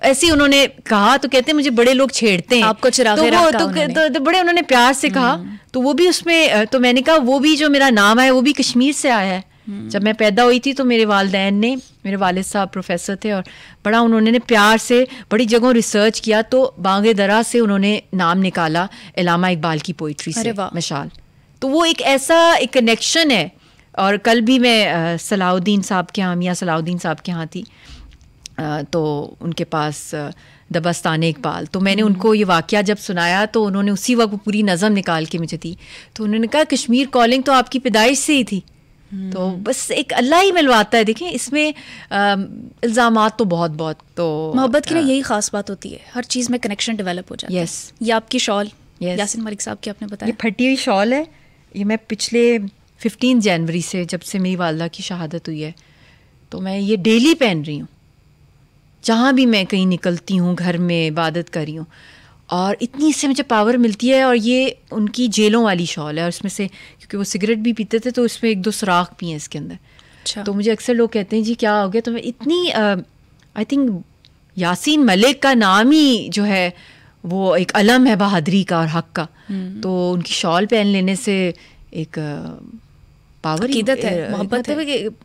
ऐसी उन्होंने कहा। तो कहते मुझे बड़े लोग छेड़ते हैं आपको, तो बड़े उन्होंने प्यार से कहा। तो वो भी उसमें, तो मैंने कहा वो भी जो मेरा नाम है वो भी कश्मीर से आया है। जब मैं पैदा हुई थी तो मेरे वालिदैन ने, मेरे वालिद साहब प्रोफेसर थे और बड़ा उन्होंने प्यार से बड़ी जगहों रिसर्च किया, तो बांगे दरा से उन्होंने नाम निकाला इलामा इकबाल की पोइट्री से, मिसाल। तो वो एक ऐसा एक कनेक्शन है। और कल भी मैं सलाउद्दीन साहब के यहाँ, मियाँ सलाउद्दीन साहब के यहाँ थी, तो उनके पास दबस्तान इकबाल, तो मैंने उनको ये वाक़या जब सुनाया तो उन्होंने उसी वक्त पूरी नज़म निकाल के मुझे दी। तो उन्होंने कहा कश्मीर कॉलिंग तो आपकी पैदाइश से ही थी। तो बस एक अल्लाह ही मिलवाता है। देखें इसमें इल्ज़ामात तो बहुत तो मोहब्बत की ना यही ख़ास बात होती है, हर चीज़ में कनेक्शन डेवलप हो जाता है। ये आपकी शॉल, यासिन मलिक साहब की आपने बताया, ये फटी हुई शॉल है। ये मैं पिछले 15 जनवरी से, जब से मेरी वालदा की शहादत हुई है, तो मैं ये डेली पहन रही हूँ। जहाँ भी मैं कहीं निकलती हूँ, घर में इबादत कर रही हूँ, और इतनी इससे मुझे पावर मिलती है। और ये उनकी जेलों वाली शॉल है, और इसमें से क्योंकि वो सिगरेट भी पीते थे तो इसमें 1-2 सुराख भी हैं इसके अंदर। अच्छा। तो मुझे अक्सर लोग कहते हैं जी क्या हो गया, तो मैं इतनी आई थिंक यासीन मलिक का नाम ही जो है वो एक अलम है बहादुरी का और हक का। तो उनकी शॉल पहन लेने से एक पावर, अकीदत है, मोहब्बत है,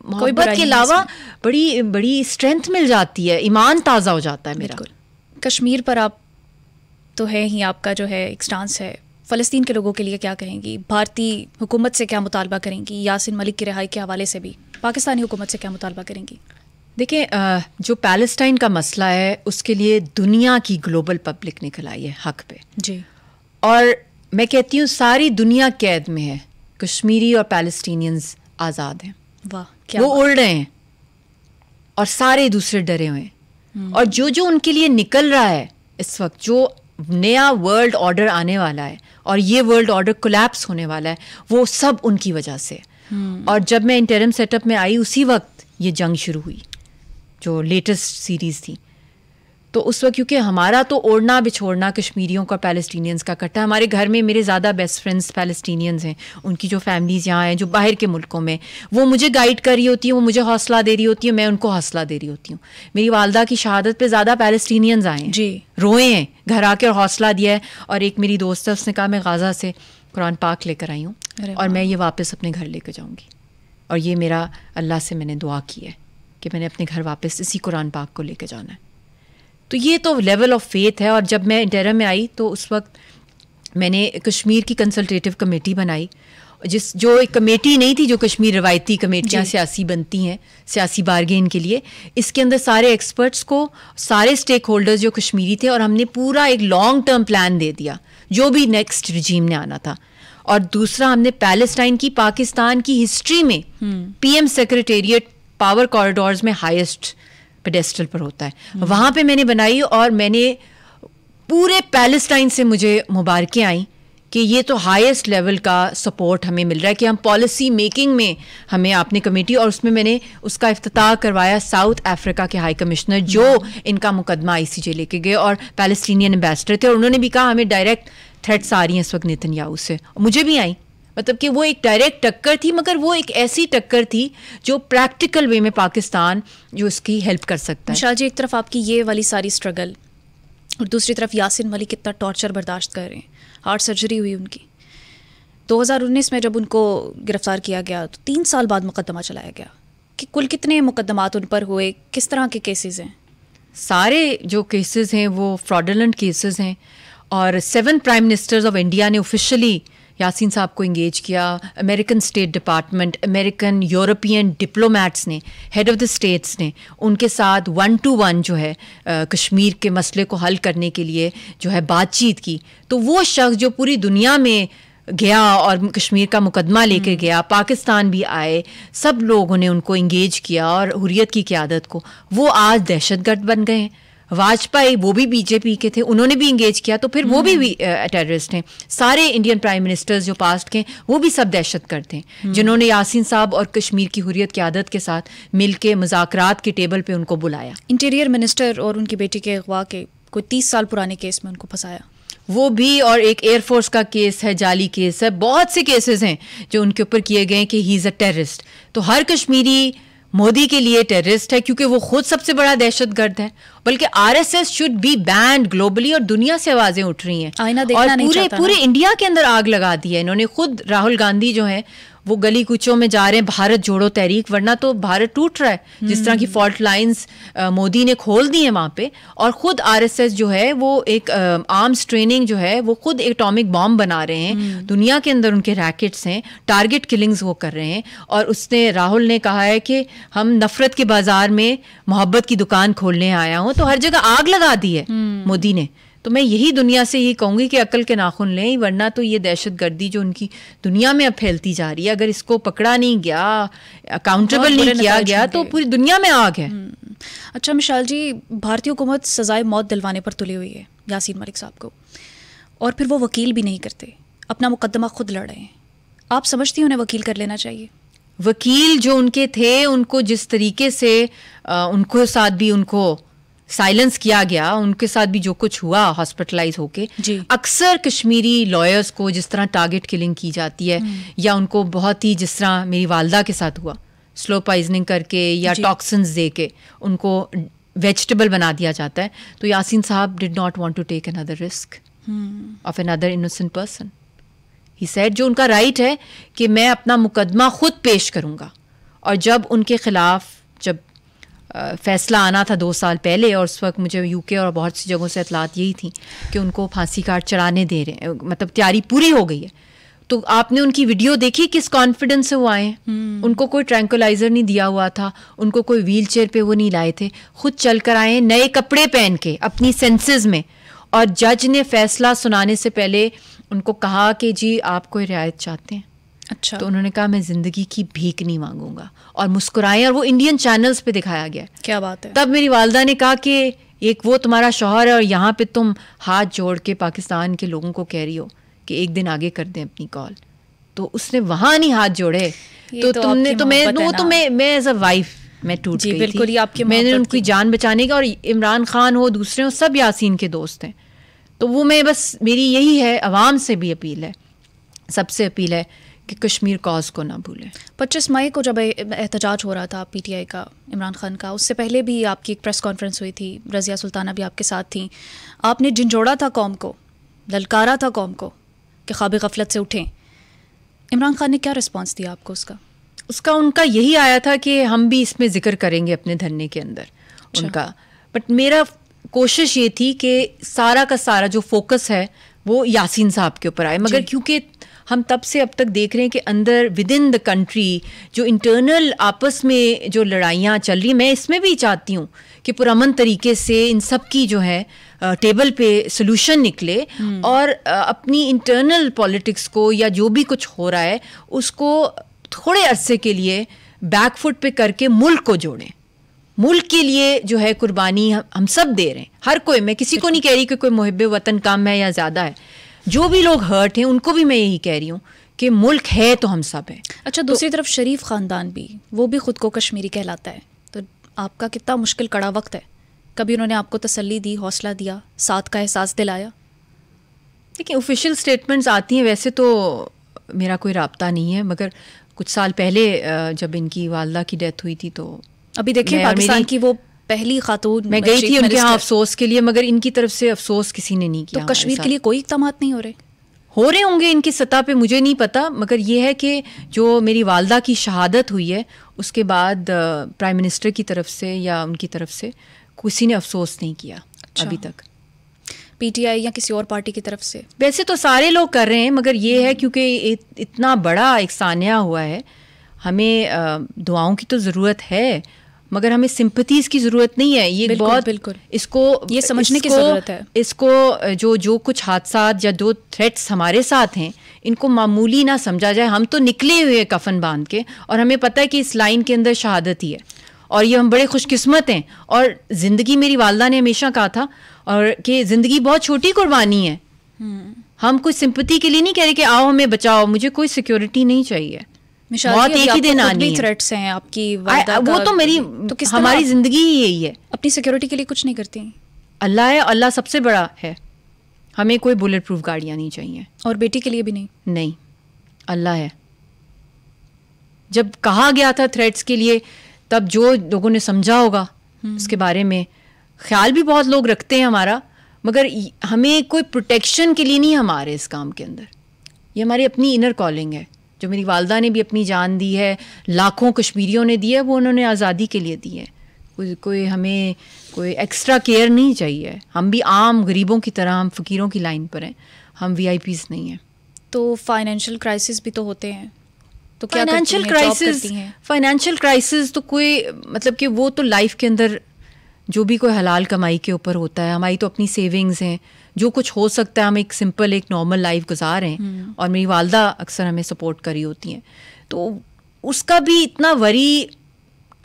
मोहब्बत के अलावा बड़ी बड़ी स्ट्रेंथ मिल जाती है, ईमान ताज़ा हो जाता है मेरा। कश्मीर पर आप तो है ही, आपका जो है एक स्टांस है, फ़लस्तीन के लोगों के लिए क्या कहेंगी? भारतीय हुकूमत से क्या मुतालबा करेंगी? यासिन मलिक की रिहाई के हवाले से भी पाकिस्तानी हुकूमत से क्या मुतालबा करेंगी? देखें, जो पैलेस्टाइन का मसला है उसके लिए दुनिया की ग्लोबल पब्लिक निकल आई है हक पे जी। और मैं कहती हूँ सारी दुनिया कैद में है, कश्मीरी और पैलेस्टीनियंस आज़ाद हैं। वाह, क्या वो उड़ रहे हैं और सारे दूसरे डरे हुए हैं। और जो उनके लिए निकल रहा है इस वक्त, जो नया वर्ल्ड ऑर्डर आने वाला है और ये वर्ल्ड ऑर्डर कोलैप्स होने वाला है, वो सब उनकी वजह से। और जब मैं इंटरिम सेटअप में आई उसी वक्त ये जंग शुरू हुई, जो लेटेस्ट सीरीज़ थी। तो उस वक्त क्योंकि हमारा तो ओढ़ना बिछोड़ना कश्मीरियों का पैलेस्टीनियंस का इकट्ठा, हमारे घर में मेरे ज़्यादा बेस्ट फ्रेंड्स पैलेस्टीनियंस हैं, उनकी जो फैमिलीज़ यहाँ हैं जो बाहर के मुल्कों में, वो मुझे गाइड कर रही होती हैं, वो मुझे हौसला दे रही होती है, मैं उनको हौसला दे रही होती हूँ। मेरी वालदा की शहादत पे ज़्यादा पैलेस्टीनियंस आए हैं जी, रोए हैं, घर आके और हौसला दिया है। और एक मेरी दोस्त है, उसने कहा मैं गाज़ा से कुरान पाक लेकर आई हूँ और मैं ये वापस अपने घर लेकर जाऊँगी। और ये मेरा अल्लाह से मैंने दुआ की है कि मैंने अपने घर वापस इसी कुरान पाक को लेकर जाना है। तो ये तो लेवल ऑफ फेथ है। और जब मैं इंटरिम में आई तो उस वक्त मैंने कश्मीर की कंसल्टेटिव कमेटी बनाई, जो एक कमेटी नहीं थी जो कश्मीर रवायती कमेटियाँ सियासी बनती हैं सियासी बारगेन के लिए। इसके अंदर सारे एक्सपर्ट्स को, सारे स्टेक होल्डर्स जो कश्मीरी थे, और हमने पूरा एक लॉन्ग टर्म प्लान दे दिया जो भी नेक्स्ट रिजीम ने आना था। और दूसरा, हमने पैलेस्टाइन की पाकिस्तान की हिस्ट्री में पीएम सेक्रेटेरिएट पावर कॉरिडोर्स में हाईएस्ट पेडेस्टल पर होता है, वहाँ पे मैंने बनाई। और मैंने पूरे पैलेस्टाइन से मुझे मुबारकें आई कि ये तो हाईएस्ट लेवल का सपोर्ट हमें मिल रहा है कि हम पॉलिसी मेकिंग में हमें आपने कमेटी, और उसमें मैंने उसका इफ्तिताह करवाया साउथ अफ्रीका के हाई कमिश्नर जो इनका मुकदमा ICJ लेके गए और पैलेस्टीनियन एम्बेसडर थे। और उन्होंने भी कहा हमें डायरेक्ट थ्रेट्स आ रही हैं इस वक्त नेतन्याहू से, मुझे भी आई। मतलब कि वो एक डायरेक्ट टक्कर थी, मगर वो एक ऐसी टक्कर थी जो प्रैक्टिकल वे में पाकिस्तान जो इसकी हेल्प कर सकता है। शाह जी, एक तरफ आपकी ये वाली सारी स्ट्रगल और दूसरी तरफ यासिन मलिक कितना टॉर्चर बर्दाश्त कर रहे हैं। हार्ट सर्जरी हुई उनकी 2019 में, जब उनको गिरफ्तार किया गया तो 3 साल बाद मुकदमा चलाया गया। कि कुल कितने मुकदमात उन पर हुए, किस तरह के केसेस हैं? सारे जो केसेस हैं वो फ्रॉडुलेंट केसेस हैं। और 7 प्राइम मिनिस्टर्स ऑफ इंडिया ने ऑफिशियली यासीन साहब को इंगेज किया। American state department, American European diplomats ने, हेड ऑफ़ द स्टेट्स ने उनके साथ 1-to-1 जो है कश्मीर के मसले को हल करने के लिए जो है बातचीत की। तो वो शख्स जो पूरी दुनिया में गया और कश्मीर का मुकदमा लेके गया, पाकिस्तान भी आए, सब लोगों ने उनको इंगेज किया और हुर्रियत की क़यादत को, वो आज दहशतगर्द बन गए हैं। वाजपेयी वो भी बीजेपी के थे, उन्होंने भी इंगेज किया, तो फिर वो भी टेररिस्ट हैं। सारे इंडियन प्राइम मिनिस्टर्स जो पास्ट के वो भी सब दहशतगर्द थे, जिन्होंने यासीन साहब और कश्मीर की हुर्रियत की आदत के साथ मिलके मुज़ाकरात की टेबल पे उनको बुलाया। इंटीरियर मिनिस्टर और उनकी बेटी के अगवा के कोई 30 साल पुराने केस में उनको फंसाया, वो भी, और एक एयरफोर्स का केस है, जाली केस है, बहुत से केसेस हैं जो उनके ऊपर किए गए कि ही इज़ अ टेररिस्ट। तो हर कश्मीरी मोदी के लिए टेररिस्ट है क्योंकि वो खुद सबसे बड़ा दहशतगर्द है। बल्कि RSS should be band globally, और दुनिया से आवाजें उठ रही हैं आईना देखना और नहीं चाहता पूरे इंडिया के अंदर आग लगा दी है इन्होंने। खुद राहुल गांधी जो है वो गली कूचों में जा रहे हैं भारत जोड़ो तहरीक, वरना तो भारत टूट रहा है। जिस तरह की फॉल्ट लाइंस मोदी ने खोल दी है वहाँ पे, और खुद आरएसएस जो है वो एक आर्म्स ट्रेनिंग जो है वो खुद एटॉमिक बॉम्ब बना रहे हैं। दुनिया के अंदर उनके रैकेट्स हैं, टारगेट किलिंग्स वो कर रहे हैं। और उसने, राहुल ने कहा है कि हम नफरत के बाजार में मोहब्बत की दुकान खोलने आया हूँ, तो हर जगह आग लगा दी है मोदी ने। तो मैं यही दुनिया से यही कहूँगी कि अकल के नाखून लें, वरना तो ये दहशतगर्दी जो उनकी दुनिया में अब फैलती जा रही है, अगर इसको पकड़ा नहीं गया, अकाउंटेबल नहीं किया गया, तो पूरी दुनिया में आग है। अच्छा मिशाल जी, भारतीय हुकूमत सजाए मौत दिलवाने पर तुली हुई है यासीन मलिक साहब को, और फिर वो वकील भी नहीं करते, अपना मुकदमा खुद लड़ रहे हैं। आप समझती हैं उन्हें वकील कर लेना चाहिए? वकील जो उनके थे, उनको जिस तरीके से उनको साथ भी उनको साइलेंस किया गया, उनके साथ भी जो कुछ हुआ हॉस्पिटलाइज होके, अक्सर कश्मीरी लॉयर्स को जिस तरह टारगेट किलिंग की जाती है, या उनको बहुत ही, जिस तरह मेरी वालदा के साथ हुआ, स्लो पॉइजनिंग करके या टॉक्सिन्स दे के उनको वेजिटेबल बना दिया जाता है। तो यासीन साहब did not want to take another risk of another innocent person. He said, जो उनका राइट है कि मैं अपना मुकदमा खुद पेश करूंगा। और जब उनके खिलाफ जब फैसला आना था 2 साल पहले, और उस वक्त मुझे यूके और बहुत सी जगहों से इतलात यही थी कि उनको फांसी काट चढ़ाने दे रहे हैं, मतलब तैयारी पूरी हो गई है। तो आपने उनकी वीडियो देखी, किस कॉन्फिडेंस से वो आए हैं। उनको कोई ट्रैंकुलाइजर नहीं दिया हुआ था, उनको कोई व्हील चेयर पे वो नहीं लाए थे, खुद चल कर आए, नए कपड़े पहन के अपनी सेंसेस में। और जज ने फैसला सुनाने से पहले उनको कहा कि जी आप कोई रियायत चाहते हैं? अच्छा। तो उन्होंने कहा मैं जिंदगी की भीख नहीं मांगूंगा, और मुस्कुराए, और वो इंडियन चैनल्स पे दिखाया गया। क्या बात है। तब मेरी वालदा ने कहा कि एक वो तुम्हारा शौहर है, और यहाँ पे तुम हाथ जोड़ के पाकिस्तान के लोगों को कह रही हो कि एक दिन आगे कर दें अपनी कॉल। तो उसने वहां नहीं हाथ जोड़े, तो तुमने तो मैं एज अ वाइफ मैं टूट गई थी। आपकी मैंने उनकी जान बचाने का, और इमरान खान हो, दूसरे हो, सब यासीन के दोस्त हैं। तो वो मैं बस, मेरी यही है, अवाम से भी अपील है, सबसे अपील है कि कश्मीर कॉज को ना भूलें। 25 मई को जब एहतजाज हो रहा था पीटीआई का, इमरान खान का, उससे पहले भी आपकी एक प्रेस कॉन्फ्रेंस हुई थी, रज़िया सुल्ताना भी आपके साथ थी। आपने झंझोड़ा था कौम को, ललकारा था कौम को कि ख्वाब गफलत से उठें। इमरान खान ने क्या रिस्पॉन्स दिया आपको उसका? उनका यही आया था कि हम भी इसमें जिक्र करेंगे अपने धरने के अंदर। अच्छा। उनका, बट मेरा कोशिश ये थी कि सारा का सारा जो फोकस है वो यासीन साहब के ऊपर आए, मगर क्योंकि हम तब से अब तक देख रहे हैं कि अंदर विद इन द कंट्री जो इंटरनल आपस में जो लड़ाइयाँ चल रही, मैं इसमें भी चाहती हूँ कि पुरअमन तरीके से इन सब की जो है टेबल पे सोल्यूशन निकले, और अपनी इंटरनल पॉलिटिक्स को या जो भी कुछ हो रहा है उसको थोड़े अरसे के लिए बैकफुट पे करके मुल्क को जोड़ें। मुल्क के लिए जो है कुर्बानी हम सब दे रहे हैं, हर कोई, मैं किसी को नहीं कह रही कि कोई मुहिब्बे वतन कम है या ज़्यादा है, जो भी लोग हर्ट हैं उनको भी मैं यही कह रही हूँ कि मुल्क है तो हम सब हैं। अच्छा, दूसरी तरफ शरीफ ख़ानदान भी, वो भी ख़ुद को कश्मीरी कहलाता है, तो आपका कितना मुश्किल कड़ा वक्त है। कभी उन्होंने आपको तसल्ली दी, हौसला दिया, साथ का एहसास दिलाया? देखिए, ऑफिशियल स्टेटमेंट्स आती हैं, वैसे तो मेरा कोई राब्ता नहीं है, मगर कुछ साल पहले जब इनकी वालदा की डेथ हुई थी, तो अभी देखिए पाकिस्तान की वो पहली खातून, मैं गई थी उनके यहाँ अफसोस के लिए, मगर इनकी तरफ से अफसोस किसी ने नहीं किया। तो कश्मीर के लिए कोई इक़दामात नहीं हो रहे होंगे इनकी सतह पे, मुझे नहीं पता, मगर ये है कि जो मेरी वालदा की शहादत हुई है उसके बाद प्राइम मिनिस्टर की तरफ से या उनकी तरफ से किसी ने अफसोस नहीं किया। अच्छा। अभी तक पीटीआई या किसी और पार्टी की तरफ से? वैसे तो सारे लोग कर रहे हैं, मगर ये है क्योंकि इतना बड़ा एक सान्या हुआ है, हमें दुआओं की तो ज़रूरत है, मगर हमें सिंपथीज की ज़रूरत नहीं है। ये बहुत बिल्कुल इसको ये समझने की ज़रूरत है। इसको जो कुछ हादसा या जो थ्रेट्स हमारे साथ हैं, इनको मामूली ना समझा जाए। हम तो निकले हुए कफन बांध के, और हमें पता है कि इस लाइन के अंदर शहादत ही है, और ये हम बड़े खुशकिस्मत हैं। और ज़िंदगी, मेरी वालदा ने हमेशा कहा था और कि ज़िंदगी बहुत छोटी कुर्बानी है। हम कोई सिंपैथी के लिए नहीं कह रहे कि आओ हमें बचाओ, मुझे कोई सिक्योरिटी नहीं चाहिए। बहुत एक ही दिन आनी है। थ्रेट्स हैं आपकी वो तो मेरी, तो हमारी जिंदगी ही यही है। अपनी सिक्योरिटी के लिए कुछ नहीं करती? अल्लाह है, अल्लाह सबसे बड़ा है। हमें कोई बुलेट प्रूफ गाड़ियाँ नहीं चाहिए। और बेटी के लिए भी नहीं? नहीं, अल्लाह है। जब कहा गया था थ्रेट्स के लिए, तब जो लोगों ने समझा होगा इसके बारे में, ख्याल भी बहुत लोग रखते हैं हमारा, मगर हमें कोई प्रोटेक्शन के लिए नहीं हमारे इस काम के अंदर। ये हमारी अपनी इनर कॉलिंग है, जो मेरी वालदा ने भी अपनी जान दी है, लाखों कश्मीरियों ने दी है, वो उन्होंने आज़ादी के लिए दी है। कोई हमें कोई एक्स्ट्रा केयर नहीं चाहिए। हम भी आम गरीबों की तरह, हम फ़कीरों की लाइन पर हैं, हम VIPs नहीं हैं। तो फाइनेंशियल क्राइसिस भी तो होते हैं, तो क्या फाइनेंशियल क्राइसिस तो कोई मतलब कि वो तो लाइफ के अंदर जो भी कोई हलाल कमाई के ऊपर होता है। हमारी तो अपनी सेविंग्स हैं, जो कुछ हो सकता है हम एक सिंपल एक नॉर्मल लाइफ गुजार रहे हैं। और मेरी वालदा अक्सर हमें सपोर्ट करी होती हैं, तो उसका भी इतना वरी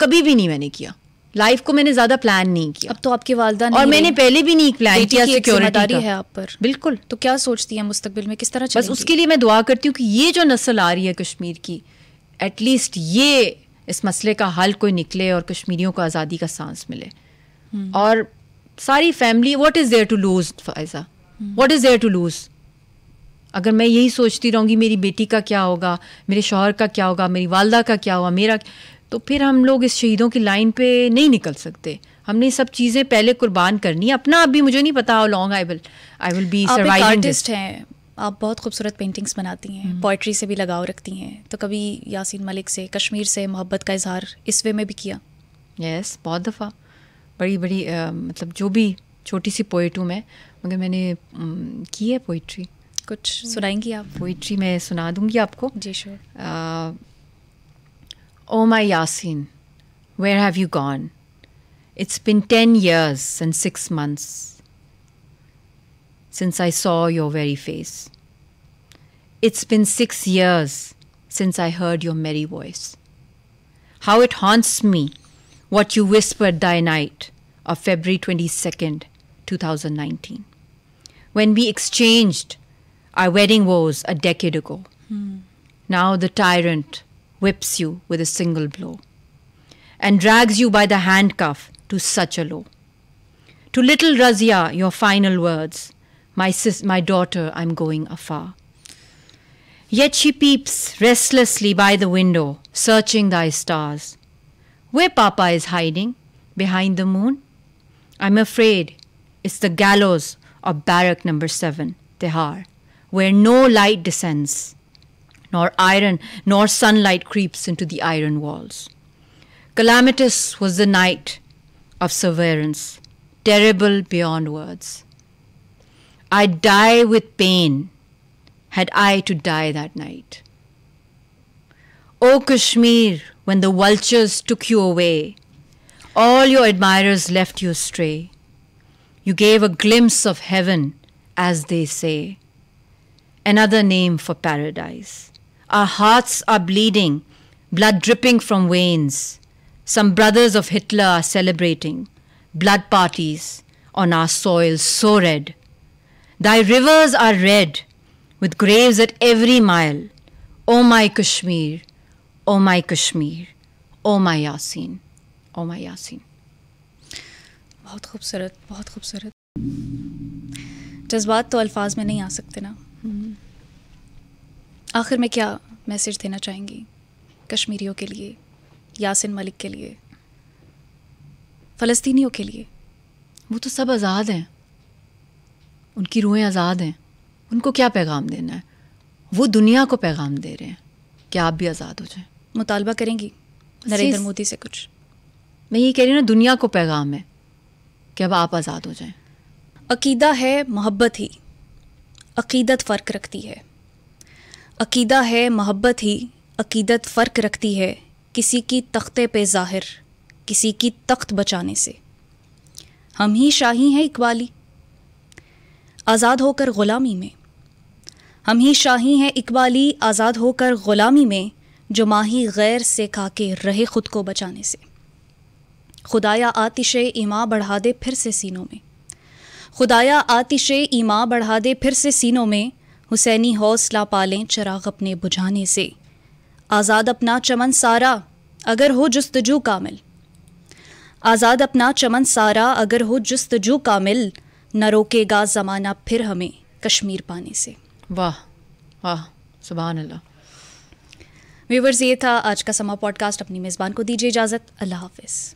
कभी भी नहीं मैंने किया। लाइफ को मैंने ज़्यादा प्लान नहीं किया। अब तो आपकी वालदा और मैंने पहले भी नहीं प्लान किया। सिक्योरिटी है आप पर। बिल्कुल। तो क्या सोचती हैं मुस्तकबिल में, किस तरह चलेंगी? बस उसके लिए मैं दुआ करती हूँ कि ये जो नस्ल आ रही है कश्मीर की, एटलीस्ट ये इस मसले का हल कोई निकले और कश्मीरियों को आज़ादी का सांस मिले। और सारी family, what is there to lose Faiza, what is there to lose? अगर मैं यही सोचती रहूँगी मेरी बेटी का क्या होगा, मेरे शौहर का क्या होगा, मेरी वालदा का क्या होगा, मेरा, तो फिर हम लोग इस शहीदों की लाइन पे नहीं निकल सकते। हमने सब चीज़ें पहले कुर्बान करनी है। अपना अभी मुझे नहीं पता how long I will be surviving. आप एक आर्टिस्ट हैं, आप बहुत खूबसूरत पेंटिंग्स बनाती हैं, पोइट्री से भी लगाव रखती हैं, तो कभी यासीन मलिक से, कश्मीर से मोहब्बत का इजहार इस वे में भी किया? यस, बहुत दफ़ा। बड़ी बड़ी मतलब जो भी छोटी सी पोइट हूँ मैं, मगर मैंने की है पोइट्री। कुछ सुनाएंगी आप? पोइट्री मैं सुना दूंगी आपको। जी sure. Oh my Yasin, where have you gone? It's been 10 years and 6 months since I saw your very face. It's been 6 years since I heard your merry voice. How it haunts me what you whispered thy night of February 22nd, 2019, when we exchanged our wedding vows a decade ago. Now the tyrant whips you with a single blow and drags you by the handcuff to such a low. To little Razia, your final words, my daughter, I'm going afar. Yet she peeps restlessly by the window, searching thy stars. Where Papa is hiding behind the moon? I'm afraid it's the gallows of barrack number 7, Tihar, where no light descends, nor sunlight creeps into the iron walls. Calamitous was the night of severance, terrible beyond words. I'd die with pain had I to die that night. O Kashmir, when the vultures took you away, all your admirers left you astray. You gave a glimpse of heaven, as they say, another name for paradise. Our hearts are bleeding, blood dripping from veins. Some brothers of Hitler are celebrating blood parties on our soil so red. Thy rivers are red, with graves at every mile. O my Kashmir, O my Kashmir, O my Yasin, O my Yasin. बहुत खूबसूरत, बहुत खूबसूरत। जज्बात तो अल्फाज में नहीं आ सकते ना। आखिर में क्या मैसेज देना चाहेंगी कश्मीरियों के लिए, यासिन मलिक के लिए, फ़लस्तीनियों के लिए? वो तो सब आज़ाद हैं, उनकी रूहें आज़ाद हैं। उनको क्या पैगाम देना है? वो दुनिया को पैगाम दे रहे हैं कि आप भी आज़ाद हो जाएं। मुतालबा करेंगी नरेंद्र मोदी से कुछ? मैं ये कह रही हूँ ना, दुनिया को पैगाम है कि अब आप आज़ाद हो जाएं। अकीदा है मोहब्बत ही, अकीदत फ़र्क रखती है। अकीदा है मोहब्बत ही, अकीदत फ़र्क रखती है। किसी की तख्ते पे ज़ाहिर, किसी की तख्त बचाने से। हम ही शाही हैं इकबाली, आज़ाद होकर ग़ुलामी में। हम ही शाही हैं इकबाली, आज़ाद होकर ग़ुलामी में, जो माही गैर से खाके रहे खुद को बचाने से। खुदाया आतिशे ईमा बढ़ा दे फिर से सीनों में, खुदाया आतिशे ईमा बढ़ा दे फिर से सीनों में, हुसैनी हौसला पालें चिराग अपने बुझाने से। आज़ाद अपना चमन सारा अगर हो जुस्तजू कामिल, आज़ाद अपना चमन सारा अगर हो जुस्तजू कामिल, न रोकेगा ज़माना फिर हमें कश्मीर पाने से। वाह वाह, सुभान अल्लाह। व्यूअर्स, ये था आज का समा पॉडकास्ट। अपनी मेज़बान को दीजिए इजाज़त। अल्लाह हाफ़िज़।